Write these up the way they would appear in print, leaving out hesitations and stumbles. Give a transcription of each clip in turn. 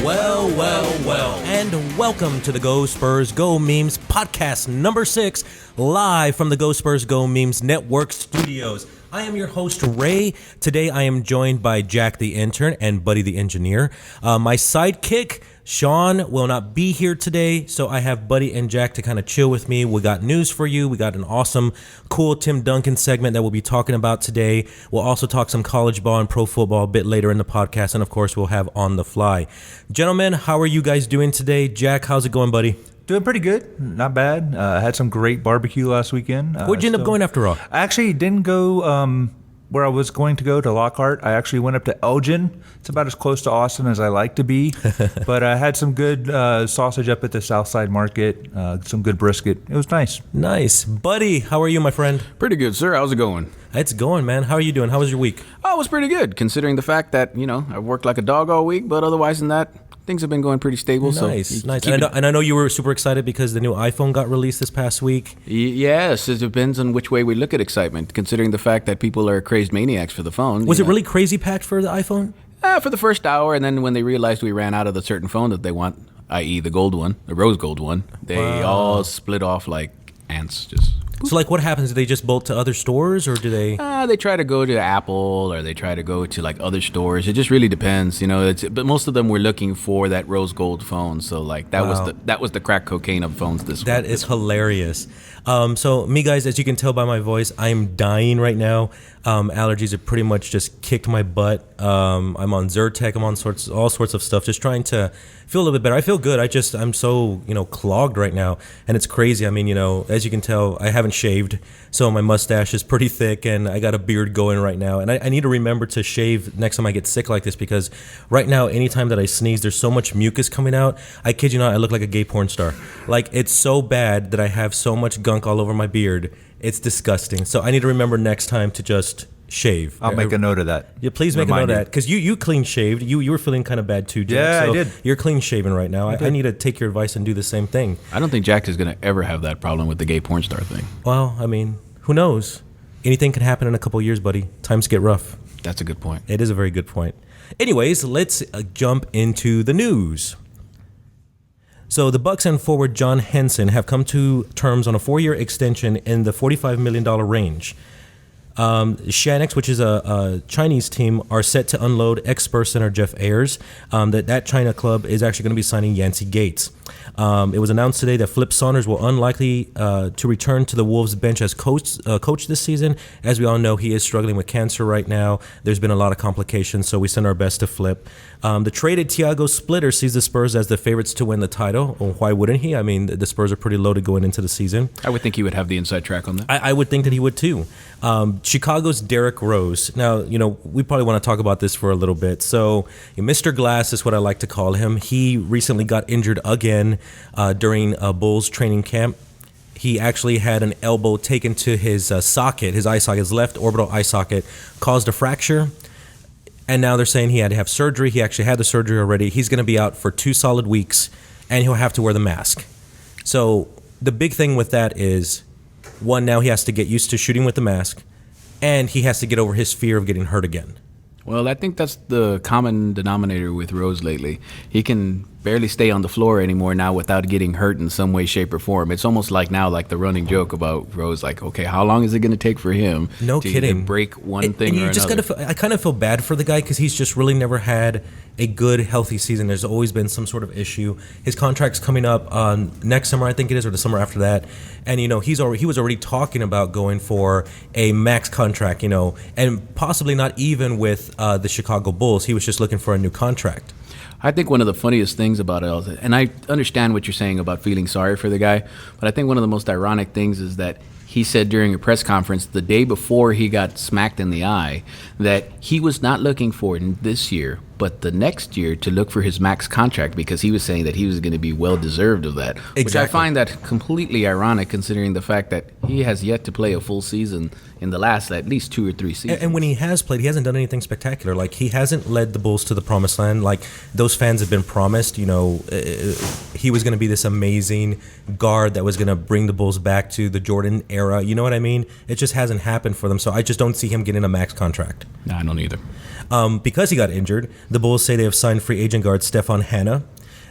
Well, and welcome to the Go Spurs Go Memes podcast number 6, live from the Go Spurs Go Memes Network studios. I am your host, Ray. Today I am joined by Jack the Intern and Buddy the Engineer. My sidekick, Sean, will not be here today, so I have Buddy and Jack to kind of chill with me. We got news for you. We got an awesome, cool Tim Duncan segment that we'll be talking about today. We'll also talk some college ball and pro football a bit later in the podcast, and of course, we'll have On the Fly. Gentlemen, how are you guys doing today? Jack, how's it going, buddy? Doing pretty good. Not bad. Had some great barbecue last weekend. Where'd you end up going after all? I actually didn't go where I was going to go to Lockhart. I actually went up to Elgin. It's about as close to Austin as I like to be. But I had some good sausage up at the Southside Market, some good brisket. It was nice. Nice. Buddy, how are you, my friend? Pretty good, sir. How's it going? It's going, man. How are you doing? How was your week? Oh, it was pretty good, considering the fact that, I worked like a dog all week, but otherwise than that, things have been going pretty stable. Nice. And I know you were super excited because the new iPhone got released this past week. Yes, it depends on which way we look at excitement, considering the fact that people are crazed maniacs for the phone. Was it really crazy packed for the iPhone? For the first hour, and then when they realized we ran out of the certain phone that they want, i.e. the gold one, the rose gold one, they all split off like ants, just... So, like, what happens? Do they just bolt to other stores, or do they... They try to go to Apple, or they try to go to, like, other stores. It just really depends, but most of them were looking for that rose gold phone. So, like, that was the crack cocaine of phones this week. That is hilarious. So, me, guys, as you can tell by my voice, I am dying right now. Allergies have pretty much just kicked my butt. I'm on Zyrtec. I'm on all sorts of stuff, just trying to feel a little bit better. I feel good. I'm so, clogged right now, and it's crazy. I mean, as you can tell, I haven't shaved, so my mustache is pretty thick, and I got a beard going right now, and I need to remember to shave next time I get sick like this, because right now, anytime that I sneeze, there's so much mucus coming out. I kid you not, I look like a gay porn star. Like, it's so bad that I have so much gunk all over my beard. It's disgusting. So I need to remember next time to just shave. I'll make a note of that. Yeah, please make a note of that, because you clean shaved. You were feeling kind of bad too, Jack. Yeah, so I did. You're clean shaven right now. I need to take your advice and do the same thing. I don't think Jack is going to ever have that problem with the gay porn star thing. Well, I mean, who knows? Anything can happen in a couple of years, buddy. Times get rough. That's a good point. It is a very good point. Anyways, let's jump into the news. So the Bucks and forward John Henson have come to terms on a 4-year extension in the $45 million range. Shanix, which is a Chinese team, are set to unload ex-Spurs center Jeff Ayers. That China club is actually going to be signing Yancey Gates. It was announced today that Flip Saunders will unlikely to return to the Wolves bench as coach this season. As we all know, he is struggling with cancer right now. There's been a lot of complications, so we send our best to Flip. The traded Thiago Splitter sees the Spurs as the favorites to win the title. Well, why wouldn't he? I mean, the Spurs are pretty loaded going into the season. I would think he would have the inside track on that. I would think that he would too. Chicago's Derrick Rose. Now, we probably want to talk about this for a little bit. So, Mr. Glass is what I like to call him. He recently got injured again during Bulls training camp. He actually had an elbow taken to his socket, his eye socket, his left orbital eye socket, caused a fracture. And now they're saying he had to have surgery. He actually had the surgery already. He's going to be out for 2 solid weeks, and he'll have to wear the mask. So the big thing with that is, one, now he has to get used to shooting with the mask, and he has to get over his fear of getting hurt again. Well, I think that's the common denominator with Rose lately. He can barely stay on the floor anymore now without getting hurt in some way, shape, or form. It's almost like now, like the running joke about Rose, like, okay, how long is it going to take for him to either break one thing or another? I kind of feel bad for the guy because he's just really never had a good, healthy season. There's always been some sort of issue. His contract's coming up next summer, I think it is, or the summer after that. And, he was already talking about going for a max contract, and possibly not even with the Chicago Bulls. He was just looking for a new contract. I think one of the funniest things about it, and I understand what you're saying about feeling sorry for the guy, but I think one of the most ironic things is that he said during a press conference the day before he got smacked in the eye that he was not looking for this year, but the next year to look for his max contract because he was saying that he was going to be well-deserved of that. Exactly. Which I find that completely ironic considering the fact that he has yet to play a full season in the last at least 2 or 3 seasons. And when he has played, he hasn't done anything spectacular. Like, he hasn't led the Bulls to the promised land. Like, those fans have been promised, he was going to be this amazing guard that was going to bring the Bulls back to the Jordan era. You know what I mean? It just hasn't happened for them. So I just don't see him getting a max contract. No, I don't either. Because he got injured, the Bulls say they have signed free agent guard Stefan Hanna.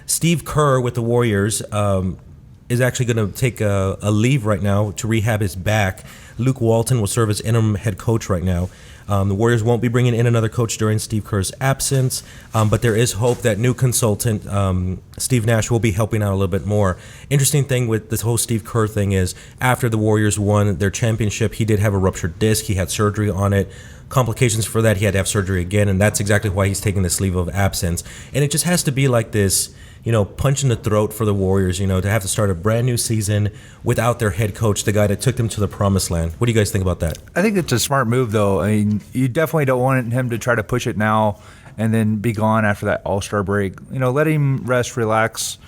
Steve Kerr with the Warriors is actually going to take a leave right now to rehab his back. Luke Walton will serve as interim head coach right now. The Warriors won't be bringing in another coach during Steve Kerr's absence, but there is hope that new consultant Steve Nash will be helping out a little bit more. Interesting thing with this whole Steve Kerr thing is after the Warriors won their championship, he did have a ruptured disc. He had surgery on it. Complications for that, he had to have surgery again, and that's exactly why he's taking this leave of absence. And it just has to be like this, punch in the throat for the Warriors, to have to start a brand new season without their head coach, the guy that took them to the promised land. What do you guys think about that? I think it's a smart move, though. I mean, you definitely don't want him to try to push it now and then be gone after that All-Star break. Let him rest, relax,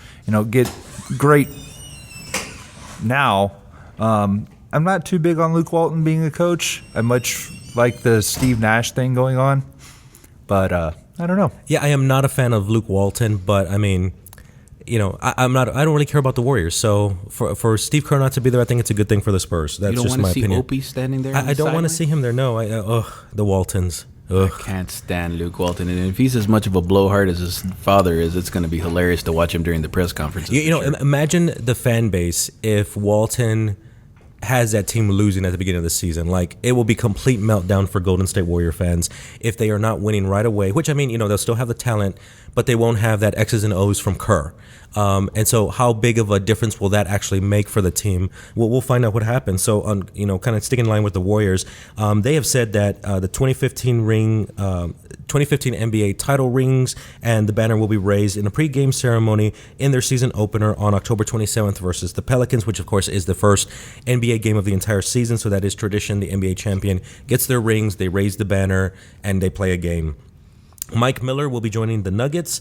get great now. I'm not too big on Luke Walton being a coach. I much like the Steve Nash thing going on, but I don't know. Yeah, I am not a fan of Luke Walton, but I mean, I'm not. I don't really care about the Warriors. So for Steve Kerr not to be there, I think it's a good thing for the Spurs. That's just my opinion. You don't want to see Opie standing there? I don't want to see him there. No, the Waltons. Ugh. I can't stand Luke Walton, and if he's as much of a blowhard as his father is, it's going to be hilarious to watch him during the press conferences. Imagine the fan base if Walton has that team losing at the beginning of the season. Like, it will be complete meltdown for Golden State Warrior fans if they are not winning right away, which, I mean, they'll still have the talent, but they won't have that X's and O's from Kerr. And so how big of a difference will that actually make for the team? We'll find out what happens. So, kind of sticking in line with the Warriors, they have said that the 2015 NBA title rings and the banner will be raised in a pregame ceremony in their season opener on October 27th versus the Pelicans, which, of course, is the first NBA game of the entire season. So that is tradition. The NBA champion gets their rings, they raise the banner, and they play a game. Mike Miller will be joining the Nuggets.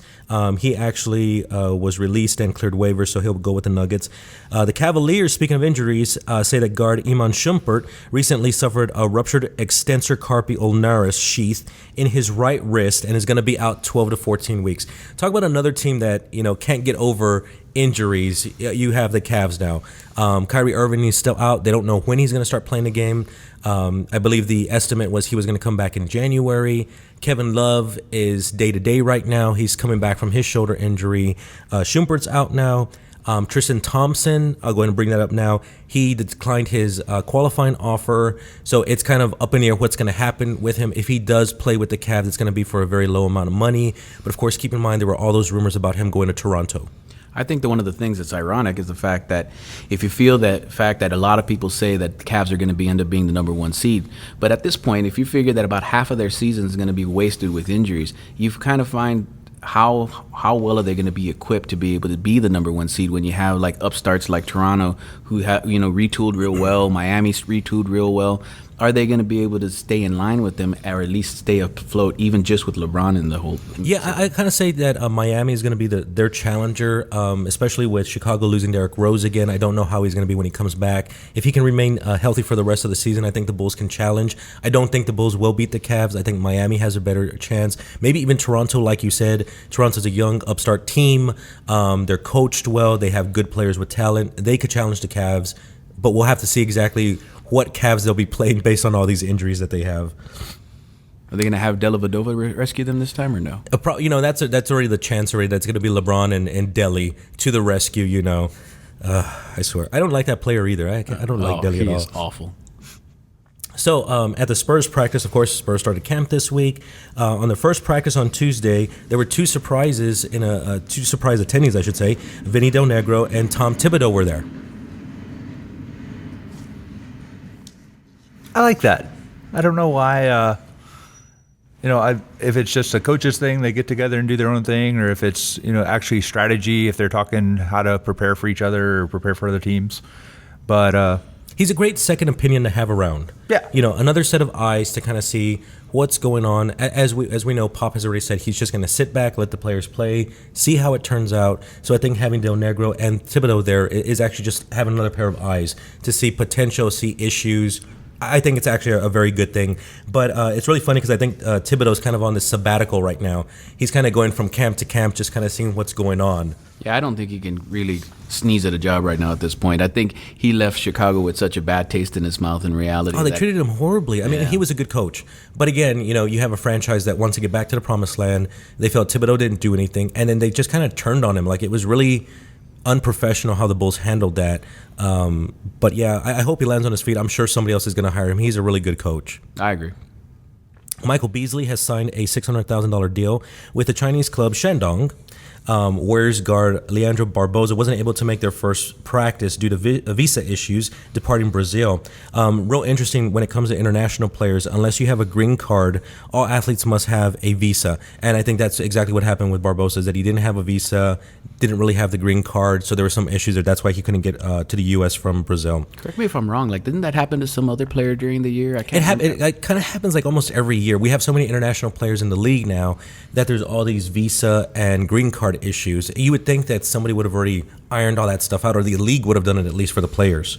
He actually was released and cleared waivers, so he'll go with the Nuggets. The Cavaliers, speaking of injuries, say that guard Iman Shumpert recently suffered a ruptured extensor carpi ulnaris sheath in his right wrist and is going to be out 12 to 14 weeks. Talk about another team that can't get over injuries. You have the Cavs now. Kyrie Irving is still out. They don't know when he's going to start playing the game. I believe the estimate was he was going to come back in January. Kevin Love is day-to-day right now. He's coming back from his shoulder injury. Shumpert's out now. Tristan Thompson, I'll go ahead and bring that up now. He declined his qualifying offer, so it's kind of up in the air what's going to happen with him. If he does play with the Cavs, it's going to be for a very low amount of money. But, of course, keep in mind there were all those rumors about him going to Toronto. I think that one of the things that's ironic is the fact that if you feel that fact that a lot of people say that the Cavs are going to end up being the number one seed, but at this point, if you figure that about half of their season is going to be wasted with injuries, you kind of find how well are they going to be equipped to be able to be the number one seed when you have like upstarts like Toronto who have retooled real well, Miami's retooled real well. Are they going to be able to stay in line with them or at least stay afloat, even just with LeBron in the whole? Yeah, I kind of say that Miami is going to be their challenger, especially with Chicago losing Derrick Rose again. I don't know how he's going to be when he comes back. If he can remain healthy for the rest of the season, I think the Bulls can challenge. I don't think the Bulls will beat the Cavs. I think Miami has a better chance. Maybe even Toronto, like you said. Toronto's a young upstart team. They're coached well. They have good players with talent. They could challenge the Cavs, but we'll have to see exactly what Cavs they'll be playing based on all these injuries that they have. Are they going to have Dellavedova rescue them this time or no? That's already the chance already. That's going to be LeBron and Delly to the rescue. I swear, I don't like that player either. I don't like Delly at all. He is awful. So at the Spurs practice, of course, Spurs started camp this week. On the first practice on Tuesday, there were two surprise attendees, I should say. Vinny Del Negro and Tom Thibodeau were there. I like that. I don't know why. If it's just a coach's thing, they get together and do their own thing, or if it's actually strategy, if they're talking how to prepare for each other or prepare for other teams. But he's a great second opinion to have around. Yeah. Another set of eyes to kind of see what's going on. As we know, Pop has already said he's just going to sit back, let the players play, see how it turns out. So I think having Del Negro and Thibodeau there is actually just having another pair of eyes to see potential, see issues, I think it's actually a very good thing. But it's really funny because I think Thibodeau's kind of on this sabbatical right now. He's kind of going from camp to camp, just kind of seeing what's going on. Yeah, I don't think he can really sneeze at a job right now at this point. I think he left Chicago with such a bad taste in his mouth in reality. Oh, they treated him horribly. I mean, he was a good coach. But again, you have a franchise that wants to get back to the promised land. They felt Thibodeau didn't do anything. And then they just kind of turned on him. Like, it was really unprofessional how the Bulls handled that. But yeah, I hope he lands on his feet. I'm sure somebody else is going to hire him. He's a really good coach. I agree. Michael Beasley has signed a $600,000 deal with the Chinese club Shandong. Warriors guard Leandro Barbosa wasn't able to make their first practice due to visa issues departing Brazil. Real interesting when it comes to international players. Unless you have a green card, all athletes must have a visa. And I think that's exactly what happened with Barbosa, is that he didn't have a visa, didn't really have the green card, so there were some issues there. That's why he couldn't get to the U.S. from Brazil. Correct me if I'm wrong. Like, didn't that happen to some other player during the year? It kind of happens like almost every year. We have so many international players in the league now that there's all these visa and green card issues. You would think that somebody would have already ironed all that stuff out, or the league would have done it at least for the players.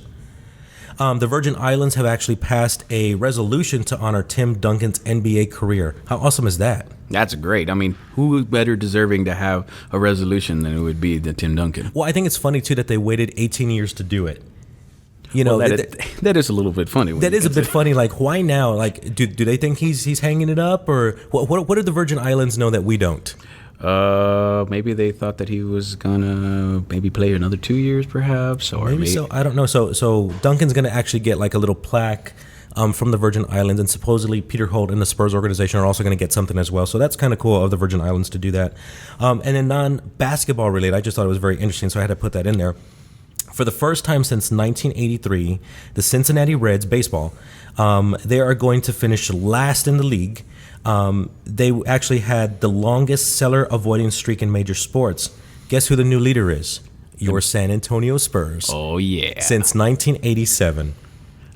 The Virgin Islands have actually passed a resolution to honor Tim Duncan's NBA career. How awesome is that? That's great. I mean, who is better deserving to have a resolution than it would be the Tim Duncan? Well, I think it's funny, too, that they waited 18 years to do it. That is a little bit funny. That is a bit funny. Like, why now? Like, do they think he's hanging it up? Or what do the Virgin Islands know that we don't? Maybe they thought that he was gonna maybe play another 2 years, perhaps, or maybe so. I don't know. So Duncan's gonna actually get like a little plaque from the Virgin Islands, and supposedly Peter Holt and the Spurs organization are also going to get something as well. So that's kind of cool of the Virgin Islands to do that. And then non-basketball related, I just thought it was very interesting, so I had to put that in there. For the first time since 1983, the Cincinnati Reds baseball, they are going to finish last in the league. They actually had the longest seller-avoiding streak in major sports. Guess who the new leader is? Your San Antonio Spurs. Oh, yeah. Since 1987.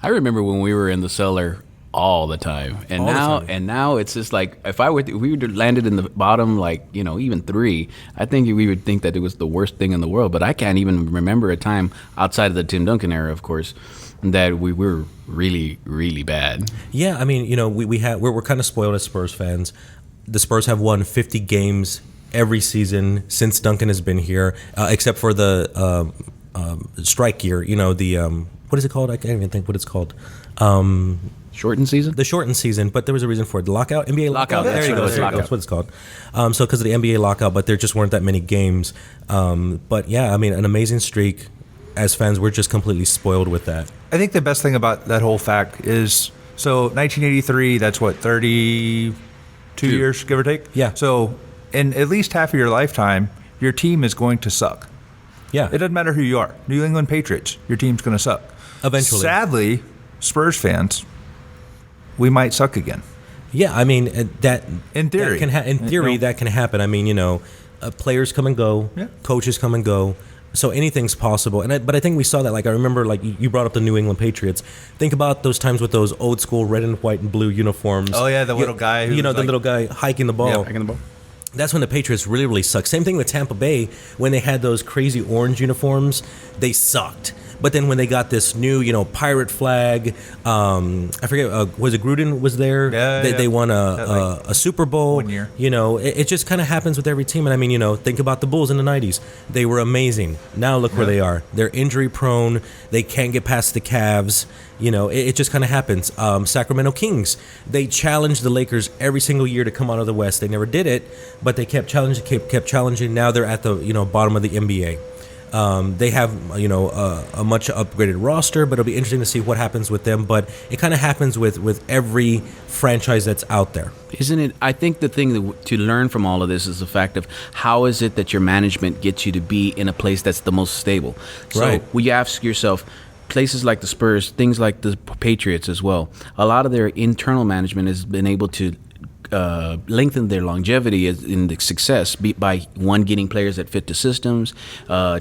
I remember when we were in the cellar all the time, and now it's just like if we would have landed in the bottom, like even 3, I think we would think that it was the worst thing in the world. But I can't even remember a time outside of the Tim Duncan era, of course, that we were really, really bad. Yeah, I mean, we're kind of spoiled as Spurs fans. The Spurs have won 50 games every season since Duncan has been here, except for the strike year. What is it called? I can't even think what it's called. Shortened season? The shortened season, but there was a reason for it. The lockout? NBA lockout? There you go. That's what it's called. So because of the NBA lockout, but there just weren't that many games. But yeah, I mean, an amazing streak. As fans, we're just completely spoiled with that. I think the best thing about that whole fact is, so 1983, that's what, 32 years, give or take? Yeah. So in at least half of your lifetime, your team is going to suck. Yeah. It doesn't matter who you are. New England Patriots, your team's going to suck. Eventually. Sadly, Spurs fans, we might suck again. Yeah, I mean, that in theory, that can happen. I mean, players come and go, coaches come and go, so anything's possible. But I think we saw that. Like, I remember, like you brought up the New England Patriots. Think about those times with those old school red and white and blue uniforms. Oh yeah, the little guy. The little guy hiking the ball. Yeah, hiking the ball. That's when the Patriots really, really sucked. Same thing with Tampa Bay. When they had those crazy orange uniforms, they sucked. But then when they got this new, pirate flag, I forget, was it Gruden was there? Yeah, they won a Super Bowl. 1 year. It just kind of happens with every team. And I mean, think about the Bulls in the 90s. They were amazing. Now look where they are. They're injury prone. They can't get past the Cavs. It just kind of happens. Sacramento Kings, they challenged the Lakers every single year to come out of the West. They never did it, but they kept challenging. Now they're at the bottom of the NBA. They have a much upgraded roster, but it'll be interesting to see what happens with them. But it kind of happens with every franchise that's out there. Isn't it? I think the thing to learn from all of this is the fact of how is it that your management gets you to be in a place that's the most stable. So right. When you ask yourself, places like the Spurs, things like the Patriots as well, a lot of their internal management has been able to lengthen their longevity in the success by one, getting players that fit the systems,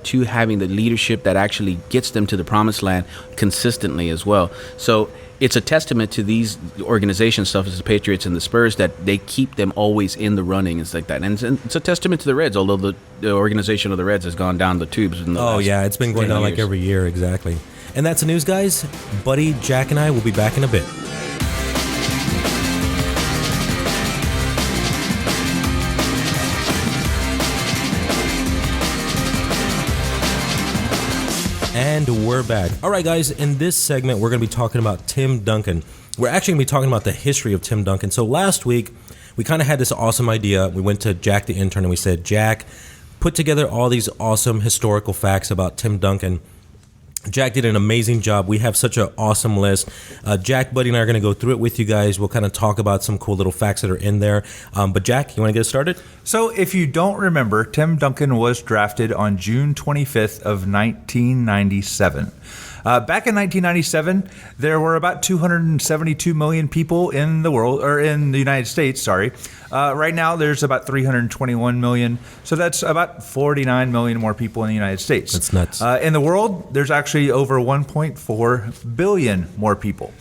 two, having the leadership that actually gets them to the promised land consistently as well. So it's a testament to these organizations, stuff as the Patriots and the Spurs, that they keep them always in the running and stuff like that. And it's a testament to the Reds, although the organization of the Reds has gone down the tubes. It's been going down like every year, exactly. And that's the news, guys. Buddy, Jack, and I will be back in a bit. And we're back. All right, guys, in this segment, we're going to be talking about Tim Duncan. We're actually going to be talking about the history of Tim Duncan. So last week, we kind of had this awesome idea. We went to Jack the Intern and we said, Jack, put together all these awesome historical facts about Tim Duncan. Jack did an amazing job. We have such an awesome list. Jack, Buddy, and I are going to go through it with you guys. We'll kind of talk about some cool little facts that are in there. But Jack, you want to get us started? So if you don't remember, Tim Duncan was drafted on June 25th of 1997. Back in 1997, there were about 272 million people in the world, or in the United States, sorry. Right now, there's about 321 million. So that's about 49 million more people in the United States. That's nuts. In the world, there's actually over 1.4 billion more people.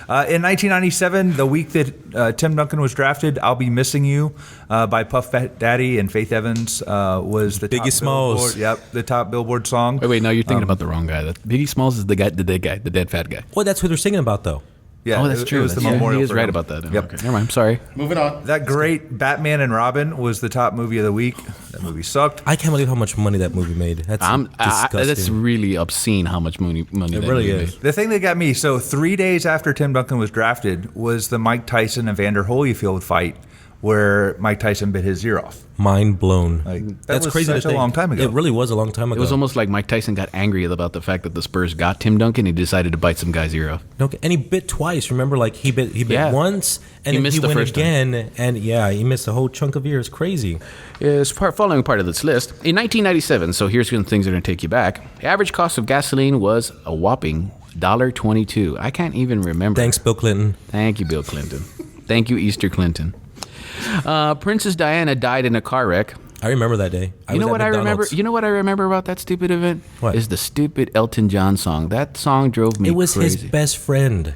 In 1997, the week that Tim Duncan was drafted, "I'll Be Missing You" by Puff Daddy and Faith Evans was the Biggie top Smalls. the top Billboard song. Wait, no, you're thinking about the wrong guy. Biggie Smalls is the dead fat guy. Well, that's what they're singing about, though. Yeah, Oh, that's true. It was the That's- memorial he is for right him. about that. Yep. Okay, never mind. I'm sorry. Moving on. That great Batman and Robin was the top movie of the week. That movie sucked. I can't believe how much money that movie made. That's disgusting. That's really obscene how much money It that really movie is. made. The thing that got me, so 3 days after Tim Duncan was drafted was the Mike Tyson and Vander Holyfield fight where Mike Tyson bit his ear off. Mind blown. That That's was crazy such to a think. long time ago. It really was a long time ago. It was almost like Mike Tyson got angry about the fact that the Spurs got Tim Duncan. He decided to bite some guy's ear off. Okay, and he bit twice. Remember, like he bit Yeah. once, and He then missed he the went first time. again, and yeah, he missed a whole chunk of ears. Crazy. Is following part of this list. In 1997, so here's some things that are going to take you back. The average cost of gasoline was a whopping $1.22. I can't even remember. Thanks, Bill Clinton. Thank you, Bill Clinton. Thank you, Easter Clinton. Princess Diana died in a car wreck. I remember that day. You know was what at I remember? McDonald's. You know what I remember about that stupid event? What? Is the stupid Elton John song. That song drove me It was crazy. his best friend.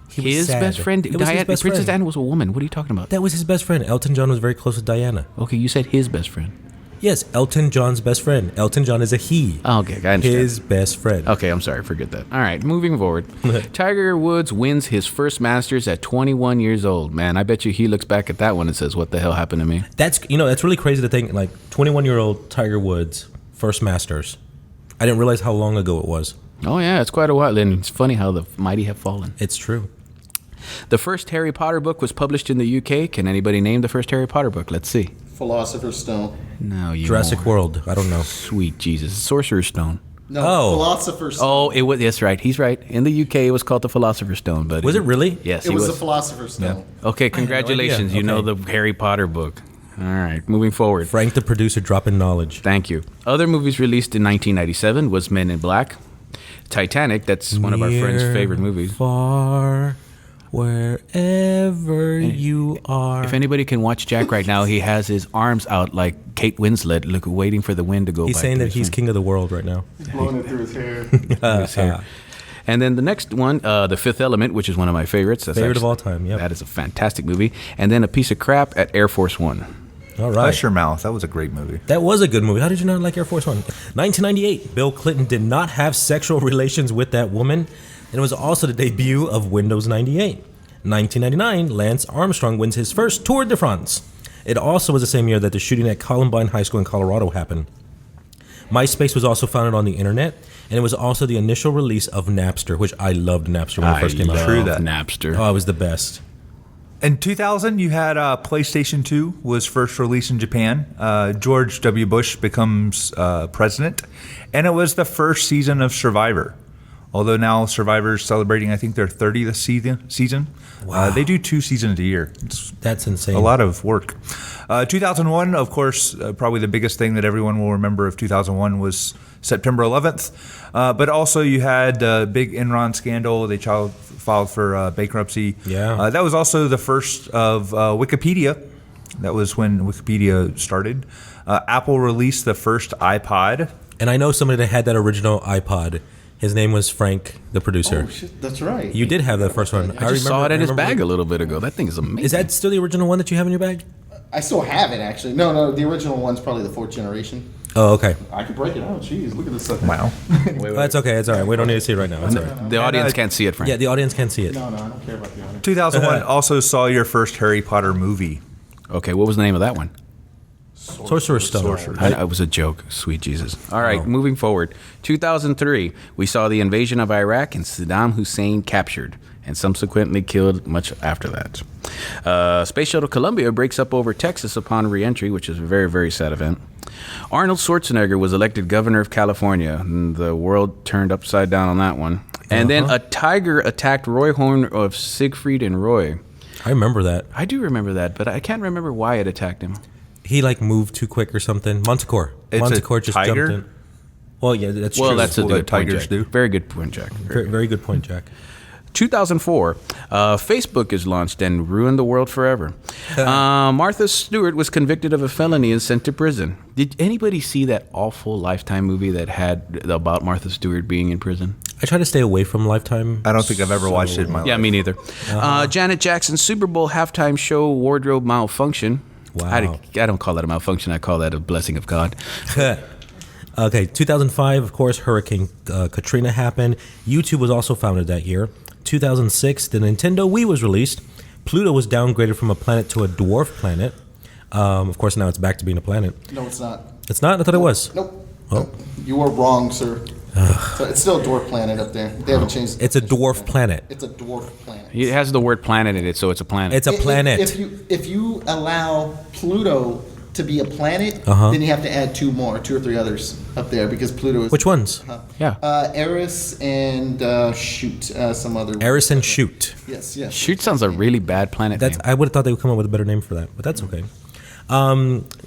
He was His sad. best friend. It was his best Princess friend. Diana was a woman. What are you talking about? That was his best friend. Elton John was very close with Diana. Okay, you said his best friend. Yes, Elton John's best friend. Elton John is a he. Oh, okay, I understand. His best friend. Okay, I'm sorry. Forget that. All right, moving forward. Tiger Woods wins his first Masters at 21 years old. Man, I bet you he looks back at that one and says, "What the hell happened to me?" That's that's really crazy to think. Like 21-year-old Tiger Woods, first Masters. I didn't realize how long ago it was. Oh yeah, it's quite a while. And it's funny how the mighty have fallen. It's true. The first Harry Potter book was published in the UK. Can anybody name the first Harry Potter book? Let's see. Philosopher's Stone. No, you Jurassic moron. World. I don't know. Sweet Jesus, Sorcerer's Stone. No, Oh. Philosopher's Stone. Oh, it was. That's right. He's right. In the UK, it was called the Philosopher's Stone. But Was it really? Yes, It it was was. the Philosopher's Stone. Okay, no congratulations. idea. You know Okay. the Harry Potter book. All right, moving forward. Frank, the producer, dropping knowledge. Thank you. Other movies released in 1997 was Men in Black, Titanic. That's one of our friends' Near, favorite movies. Far, wherever you are. If anybody can watch Jack right now, he has his arms out like Kate Winslet, waiting for the wind to go He's by. saying that pretty he's soon. king of the world right now. Blowing it through his hair. His hair. And then the next one, The Fifth Element, which is one of my favorites. That's Favorite of all time, yep. That is a fantastic movie. And then A Piece of Crap at Air Force One. All right. Hush Your Mouth. That was a great movie. That was a good movie. How did you not like Air Force One? 1998, Bill Clinton did not have sexual relations with that woman. And it was also the debut of Windows 98. 1999, Lance Armstrong wins his first Tour de France. It also was the same year that the shooting at Columbine High School in Colorado happened. MySpace was also founded on the internet, and it was also the initial release of Napster, which I loved Napster when it first came out. True that. Napster. Oh, it was the best. In 2000, you had PlayStation 2 was first released in Japan. George W. Bush becomes president, and it was the first season of Survivor. Although now Survivor's celebrating, I think, their 30th season. Wow. They do 2 seasons a year. It's That's insane. a lot of work. 2001, of course, probably the biggest thing that everyone will remember of 2001 was September 11th. But also you had the big Enron scandal. They filed for bankruptcy. Yeah. That was also the first of Wikipedia. That was when Wikipedia started. Apple released the first iPod. And I know somebody that had that original iPod. His name was Frank, the producer. Oh, shit. That's right. You did have that first one. I just saw it in his remember- bag a little bit ago. That thing is amazing. Is that still the original one that you have in your bag? I still have it, actually. No, the original one's probably the 4th generation. Oh, okay. I could break it out. Jeez, look at this stuff. Wow. Well, that's okay. It's all right. We don't need to see it right now. It's all right. The audience can't see it, Frank. Yeah, the audience can't see it. No, I don't care about the honor. 2001 also saw your first Harry Potter movie. Okay, what was the name of that one? Sorcerer's Stone. It was a joke. Sweet Jesus. All right, moving forward. 2003, we saw the invasion of Iraq and Saddam Hussein captured and subsequently killed much after that. Space Shuttle Columbia breaks up over Texas upon re-entry, which is a very, very sad event. Arnold Schwarzenegger was elected governor of California. And the world turned upside down on that one. And then a tiger attacked Roy Horn of Siegfried and Roy. I remember that. I do remember that, but I can't remember why it attacked him. He like moved too quick or something. Montecore. It's Montecore a just tiger? jumped in. Well, yeah, that's Well, true. that's a what good point, tigers Jack. do. Very good point, Jack. very good point, Jack. 2004, Facebook is launched and ruined the world forever. Martha Stewart was convicted of a felony and sent to prison. Did anybody see that awful Lifetime movie that had about Martha Stewart being in prison? I try to stay away from Lifetime. I don't think I've ever watched it in my life. Yeah, me neither. Janet Jackson's Super Bowl halftime show wardrobe malfunction. Wow. I don't call that a malfunction. I call that a blessing of God. Okay, 2005, of course, Hurricane Katrina happened. YouTube was also founded that year. 2006, the Nintendo Wii was released. Pluto was downgraded from a planet to a dwarf planet. Of course, now it's back to being a planet. No, it's not. It's not? I thought it was. Nope. Oh. You are wrong, sir. So it's still a dwarf planet up there. They haven't changed. It's a dwarf planet. It's a dwarf planet. It has the word planet in it, so it's a planet. It's a planet. If you allow Pluto to be a planet, then you have to add two or three others up there because Pluto is. Which ones? Yeah. Eris and some other. Eris and Shoot. Yes. Shoot sounds a really bad planet name. I would have thought they would come up with a better name for that, but that's okay.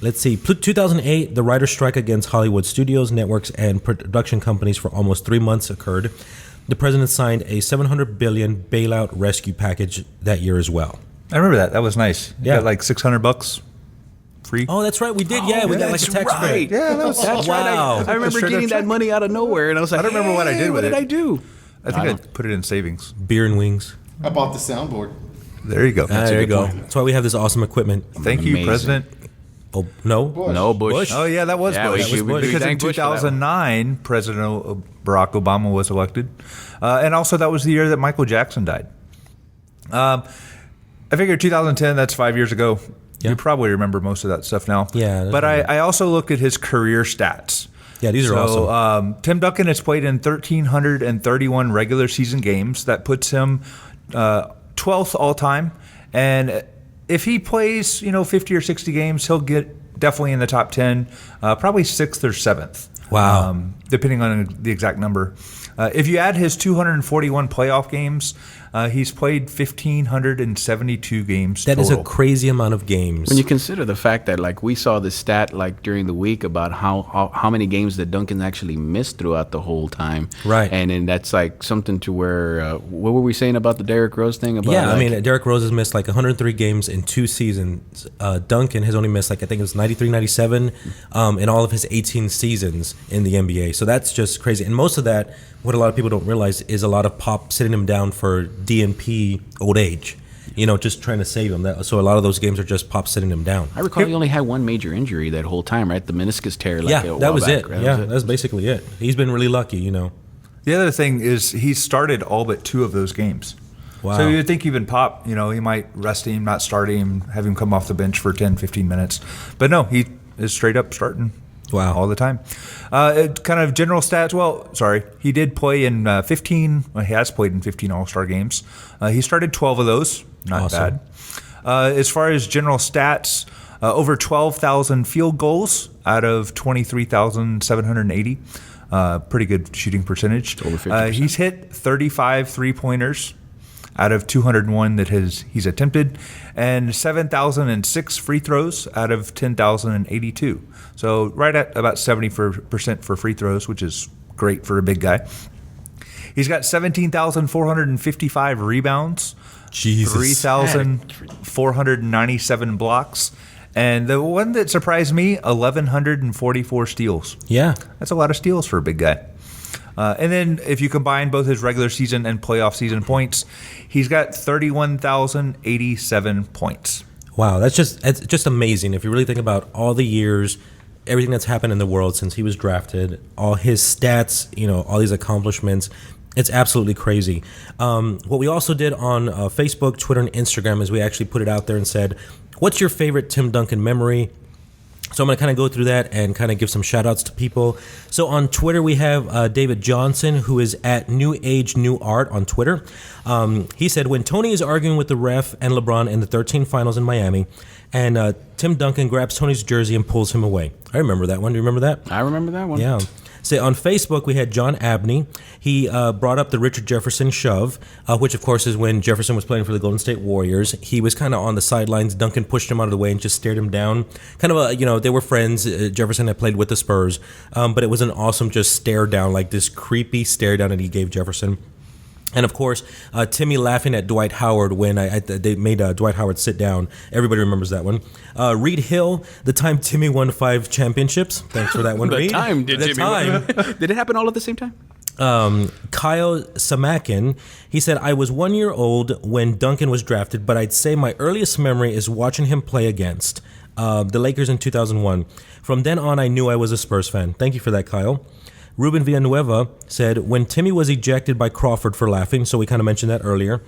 Let's see. 2008, the writer's strike against Hollywood studios, networks, and production companies for almost 3 months occurred. The president signed a $700 billion bailout rescue package that year as well. I remember that. That was nice. You Yeah. got like $600 free. Oh, that's right. We did. Yeah, we got like a tax break. Yeah, That's right. right. I remember Straight up getting that check. money out of nowhere, and I was like, I don't remember what I did with What it. did I do? I think I put it in savings. Beer and wings. I bought the soundboard. There you go. There you good go. point. That's why we have this awesome equipment. Thank you, Amazing. President. Oh, no? No, Bush. Oh, yeah, that was Yeah, Bush. we should- we Because in thank Bush for that one. 2009, President Barack Obama was elected. And also, that was the year that Michael Jackson died. I figured 2010, that's 5 years ago. Yeah. You probably remember most of that stuff now. Yeah, that's But right. I also looked at his career stats. Yeah, these are awesome. Tim Duncan has played in 1,331 regular season games. That puts him 12th all time. And if he plays, 50 or 60 games, he'll get definitely in the top 10, probably 6th or 7th. Wow. Depending on the exact number. If you add his 241 playoff games, he's played 1,572 games That is a total. crazy amount of games. When you consider the fact that, like, we saw the stat, like, during the week about how many games that Duncan actually missed throughout the whole time. Right. And then that's, like, something to where, what were we saying about the Derrick Rose thing? About, Yeah, I like- mean, Derrick Rose has missed like 103 games in 2 seasons. Duncan has only missed like, I think it was 93, 97 in all of his 18 seasons in the NBA. So that's just crazy. And most of that, what a lot of people don't realize, is a lot of Pop sitting him down for DNP old age. Just trying to save him. So a lot of those games are just Pop sitting him down. I recall he only had one major injury that whole time, right? The meniscus tear. Like, Yeah, that was it. Yeah, that's basically it. He's been really lucky, The other thing is he started all but 2 of those games. Wow. So you'd think even Pop, he might rest him, not start him, have him come off the bench for 10, 15 minutes. But no, he is straight up starting all the time. Kind of general stats. Well, sorry. He did play in 15. Well, he has played in 15 All-Star games. He started 12 of those. Not Awesome. bad. As far as general stats, over 12,000 field goals out of 23,780. Pretty good shooting percentage. Over 50%. He's hit 35 three-pointers out of 201 that he's attempted, and 7,006 free throws out of 10,082. So right at about 70% for free throws, which is great for a big guy. He's got 17,455 rebounds, Jesus. 3,497 blocks, and the one that surprised me, 1,144 steals. Yeah. That's a lot of steals for a big guy. And then if you combine both his regular season and playoff season points, he's got 31,087 points. Wow, it's just amazing if you really think about all the years everything that's happened in the world since he was drafted, all his stats, all these accomplishments. It's absolutely crazy. What we also did on Facebook, Twitter, and Instagram is we actually put it out there and said, what's your favorite Tim Duncan memory? So I'm going to kind of go through that and kind of give some shout outs to people. So on Twitter, we have David Johnson, who is at New Age New Art on Twitter. He said, when Tony is arguing with the ref and LeBron in the 13 finals in Miami, and Tim Duncan grabs Tony's jersey and pulls him away. I remember that one. Do you remember that? I remember that one. Yeah. So on Facebook, we had John Abney. He brought up the Richard Jefferson shove, which, of course, is when Jefferson was playing for the Golden State Warriors. He was kind of on the sidelines. Duncan pushed him out of the way and just stared him down. Kind of they were friends. Jefferson had played with the Spurs. But it was an awesome just stare down, like this creepy stare down that he gave Jefferson. And, of course, Timmy laughing at Dwight Howard when they made Dwight Howard sit down. Everybody remembers that one. Reed Hill, the time Timmy won 5 championships. Thanks for that one, Reed. Did it happen all at the same time? Kyle Samakin, he said, I was 1 year old when Duncan was drafted, but I'd say my earliest memory is watching him play against the Lakers in 2001. From then on, I knew I was a Spurs fan. Thank you for that, Kyle. Ruben Villanueva said, when Timmy was ejected by Crawford for laughing, so we kind of mentioned that earlier.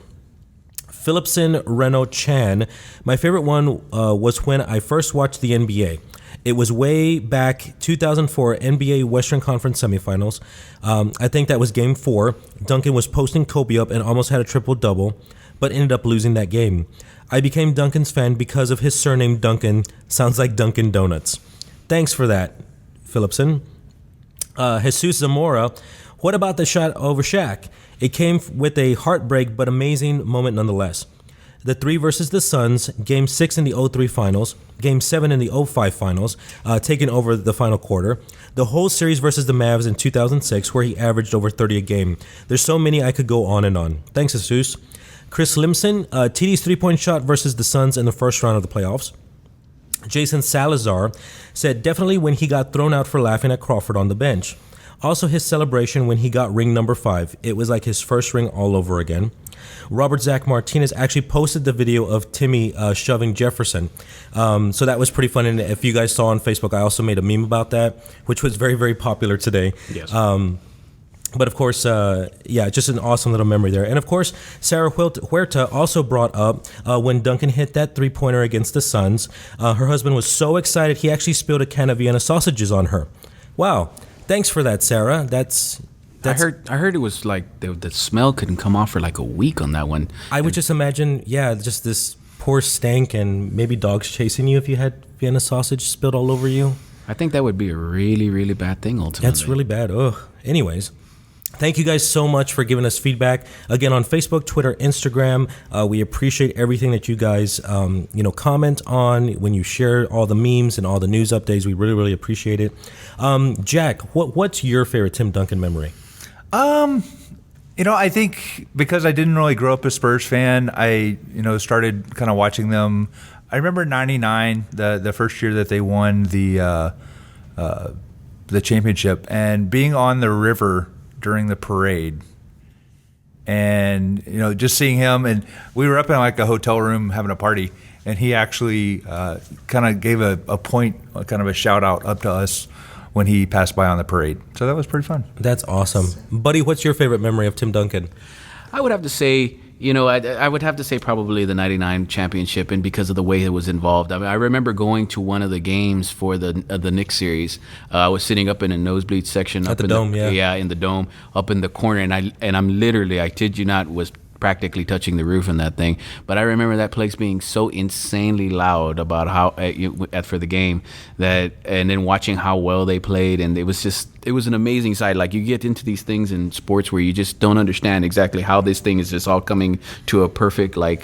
Phillipson Reno Chan, my favorite one was when I first watched the NBA. It was way back 2004 NBA Western Conference semifinals. I think that was game 4. Duncan was posting Kobe up and almost had a triple-double, but ended up losing that game. I became Duncan's fan because of his surname Duncan. Sounds like Dunkin' Donuts. Thanks for that, Phillipson. Jesus Zamora, what about the shot over Shaq? It came with a heartbreak but amazing moment nonetheless. The 3 versus the Suns, Game 6 in the 0-3 finals, Game 7 in the 0-5 finals, taking over the final quarter. The whole series versus the Mavs in 2006, where he averaged over 30 a game. There's so many I could go on and on. Thanks, Jesus. Chris Limson, TD's 3-point shot versus the Suns in the first round of the playoffs. Jason Salazar said definitely when he got thrown out for laughing at Crawford on the bench. Also his celebration when he got ring number 5. It was like his first ring all over again. Robert Zach Martinez actually posted the video of Timmy shoving Jefferson. So that was pretty fun. And if you guys saw on Facebook, I also made a meme about that, which was very, very popular today. Yes. But of course, just an awesome little memory there. And of course, Sarah Huerta also brought up when Duncan hit that 3-pointer against the Suns. Her husband was so excited, he actually spilled a can of Vienna sausages on her. Wow. Thanks for that, Sarah. I heard it was like the smell couldn't come off for like a week on that one. I would just imagine, just this poor stank and maybe dogs chasing you if you had Vienna sausage spilled all over you. I think that would be a really, really bad thing ultimately. That's really bad. Ugh. Anyways. Thank you guys so much for giving us feedback. Again, on Facebook, Twitter, Instagram, we appreciate everything that you guys, comment on when you share all the memes and all the news updates. We really, really appreciate it. Jack, what's your favorite Tim Duncan memory? I think because I didn't really grow up a Spurs fan, I, started kind of watching them. I remember '99, the first year that they won the championship, and being on the river during the parade, and just seeing him, and we were up in like a hotel room having a party, and he actually kind of gave a point, kind of a shout out up to us when he passed by on the parade. So that was pretty fun. That's awesome. Buddy, what's your favorite memory of Tim Duncan? I would have to say, I would have to say probably the '99 championship, and because of the way it was involved. I mean, I remember going to one of the games for the Knicks series. I was sitting up in a nosebleed section at the Dome, in the Dome, up in the corner, and I'm literally, I kid you not, was practically touching the roof in that thing. But I remember that place being so insanely loud about how for the game and then watching how well they played, and it was an amazing sight. Like, you get into these things in sports where you just don't understand exactly how this thing is just all coming to a perfect I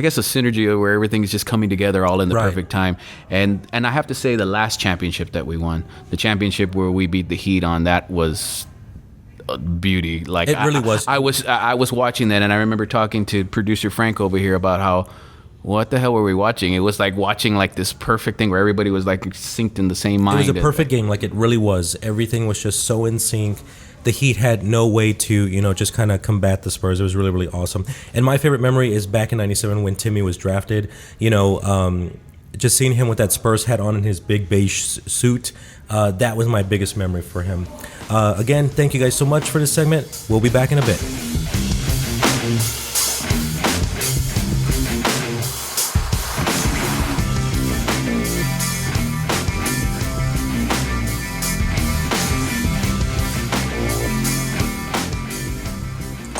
guess a synergy where everything is just coming together all in the perfect time. And I have to say, the last championship that we won, the championship where we beat the Heat on, that was beauty. Like, it really was. I was watching that, and I remember talking to producer Frank over here about how, what the hell were we watching? It was like watching like this perfect thing where everybody was like synced in the same mind. It was a perfect game, like it really was. Everything was just so in sync. The Heat had no way to, just kind of combat the Spurs. It was really, really awesome. And my favorite memory is back in '97 when Timmy was drafted. just seeing him with that Spurs hat on and his big beige suit, that was my biggest memory for him. Again, thank you guys so much for this segment. We'll be back in a bit.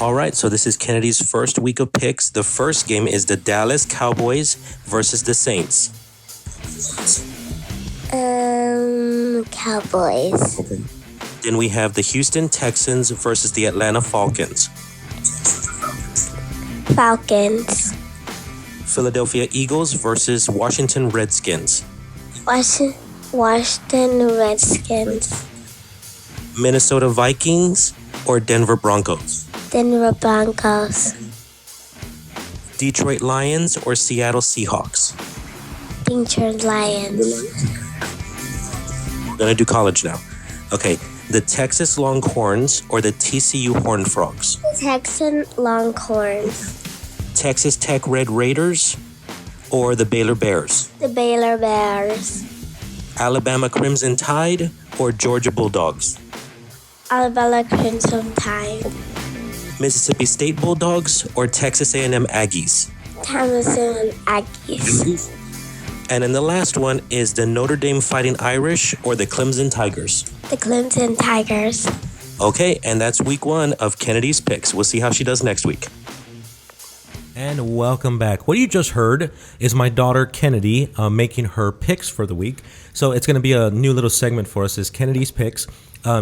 All right, so this is Kennedy's first week of picks. The first game is the Dallas Cowboys versus the Saints. Cowboys. Okay. Then we have the Houston Texans versus the Atlanta Falcons. Falcons. Philadelphia Eagles versus Washington Redskins. Washington Redskins. Minnesota Vikings or Denver Broncos. Denver Broncos. Detroit Lions or Seattle Seahawks. Intern Lions. We're going to do college now. Okay, the Texas Longhorns or the TCU Horned Frogs. Texan Longhorns. Texas Tech Red Raiders or the Baylor Bears. The Baylor Bears. Alabama Crimson Tide or Georgia Bulldogs. Alabama Crimson Tide. Mississippi State Bulldogs or Texas A&M Aggies. Thomason Aggies. And then the last one is the Notre Dame Fighting Irish or the Clemson Tigers. The Clemson Tigers. Okay, and that's week 1 of Kennedy's picks. We'll see how she does next week. And welcome back. What you just heard is my daughter Kennedy making her picks for the week. So it's going to be a new little segment for us, is Kennedy's picks.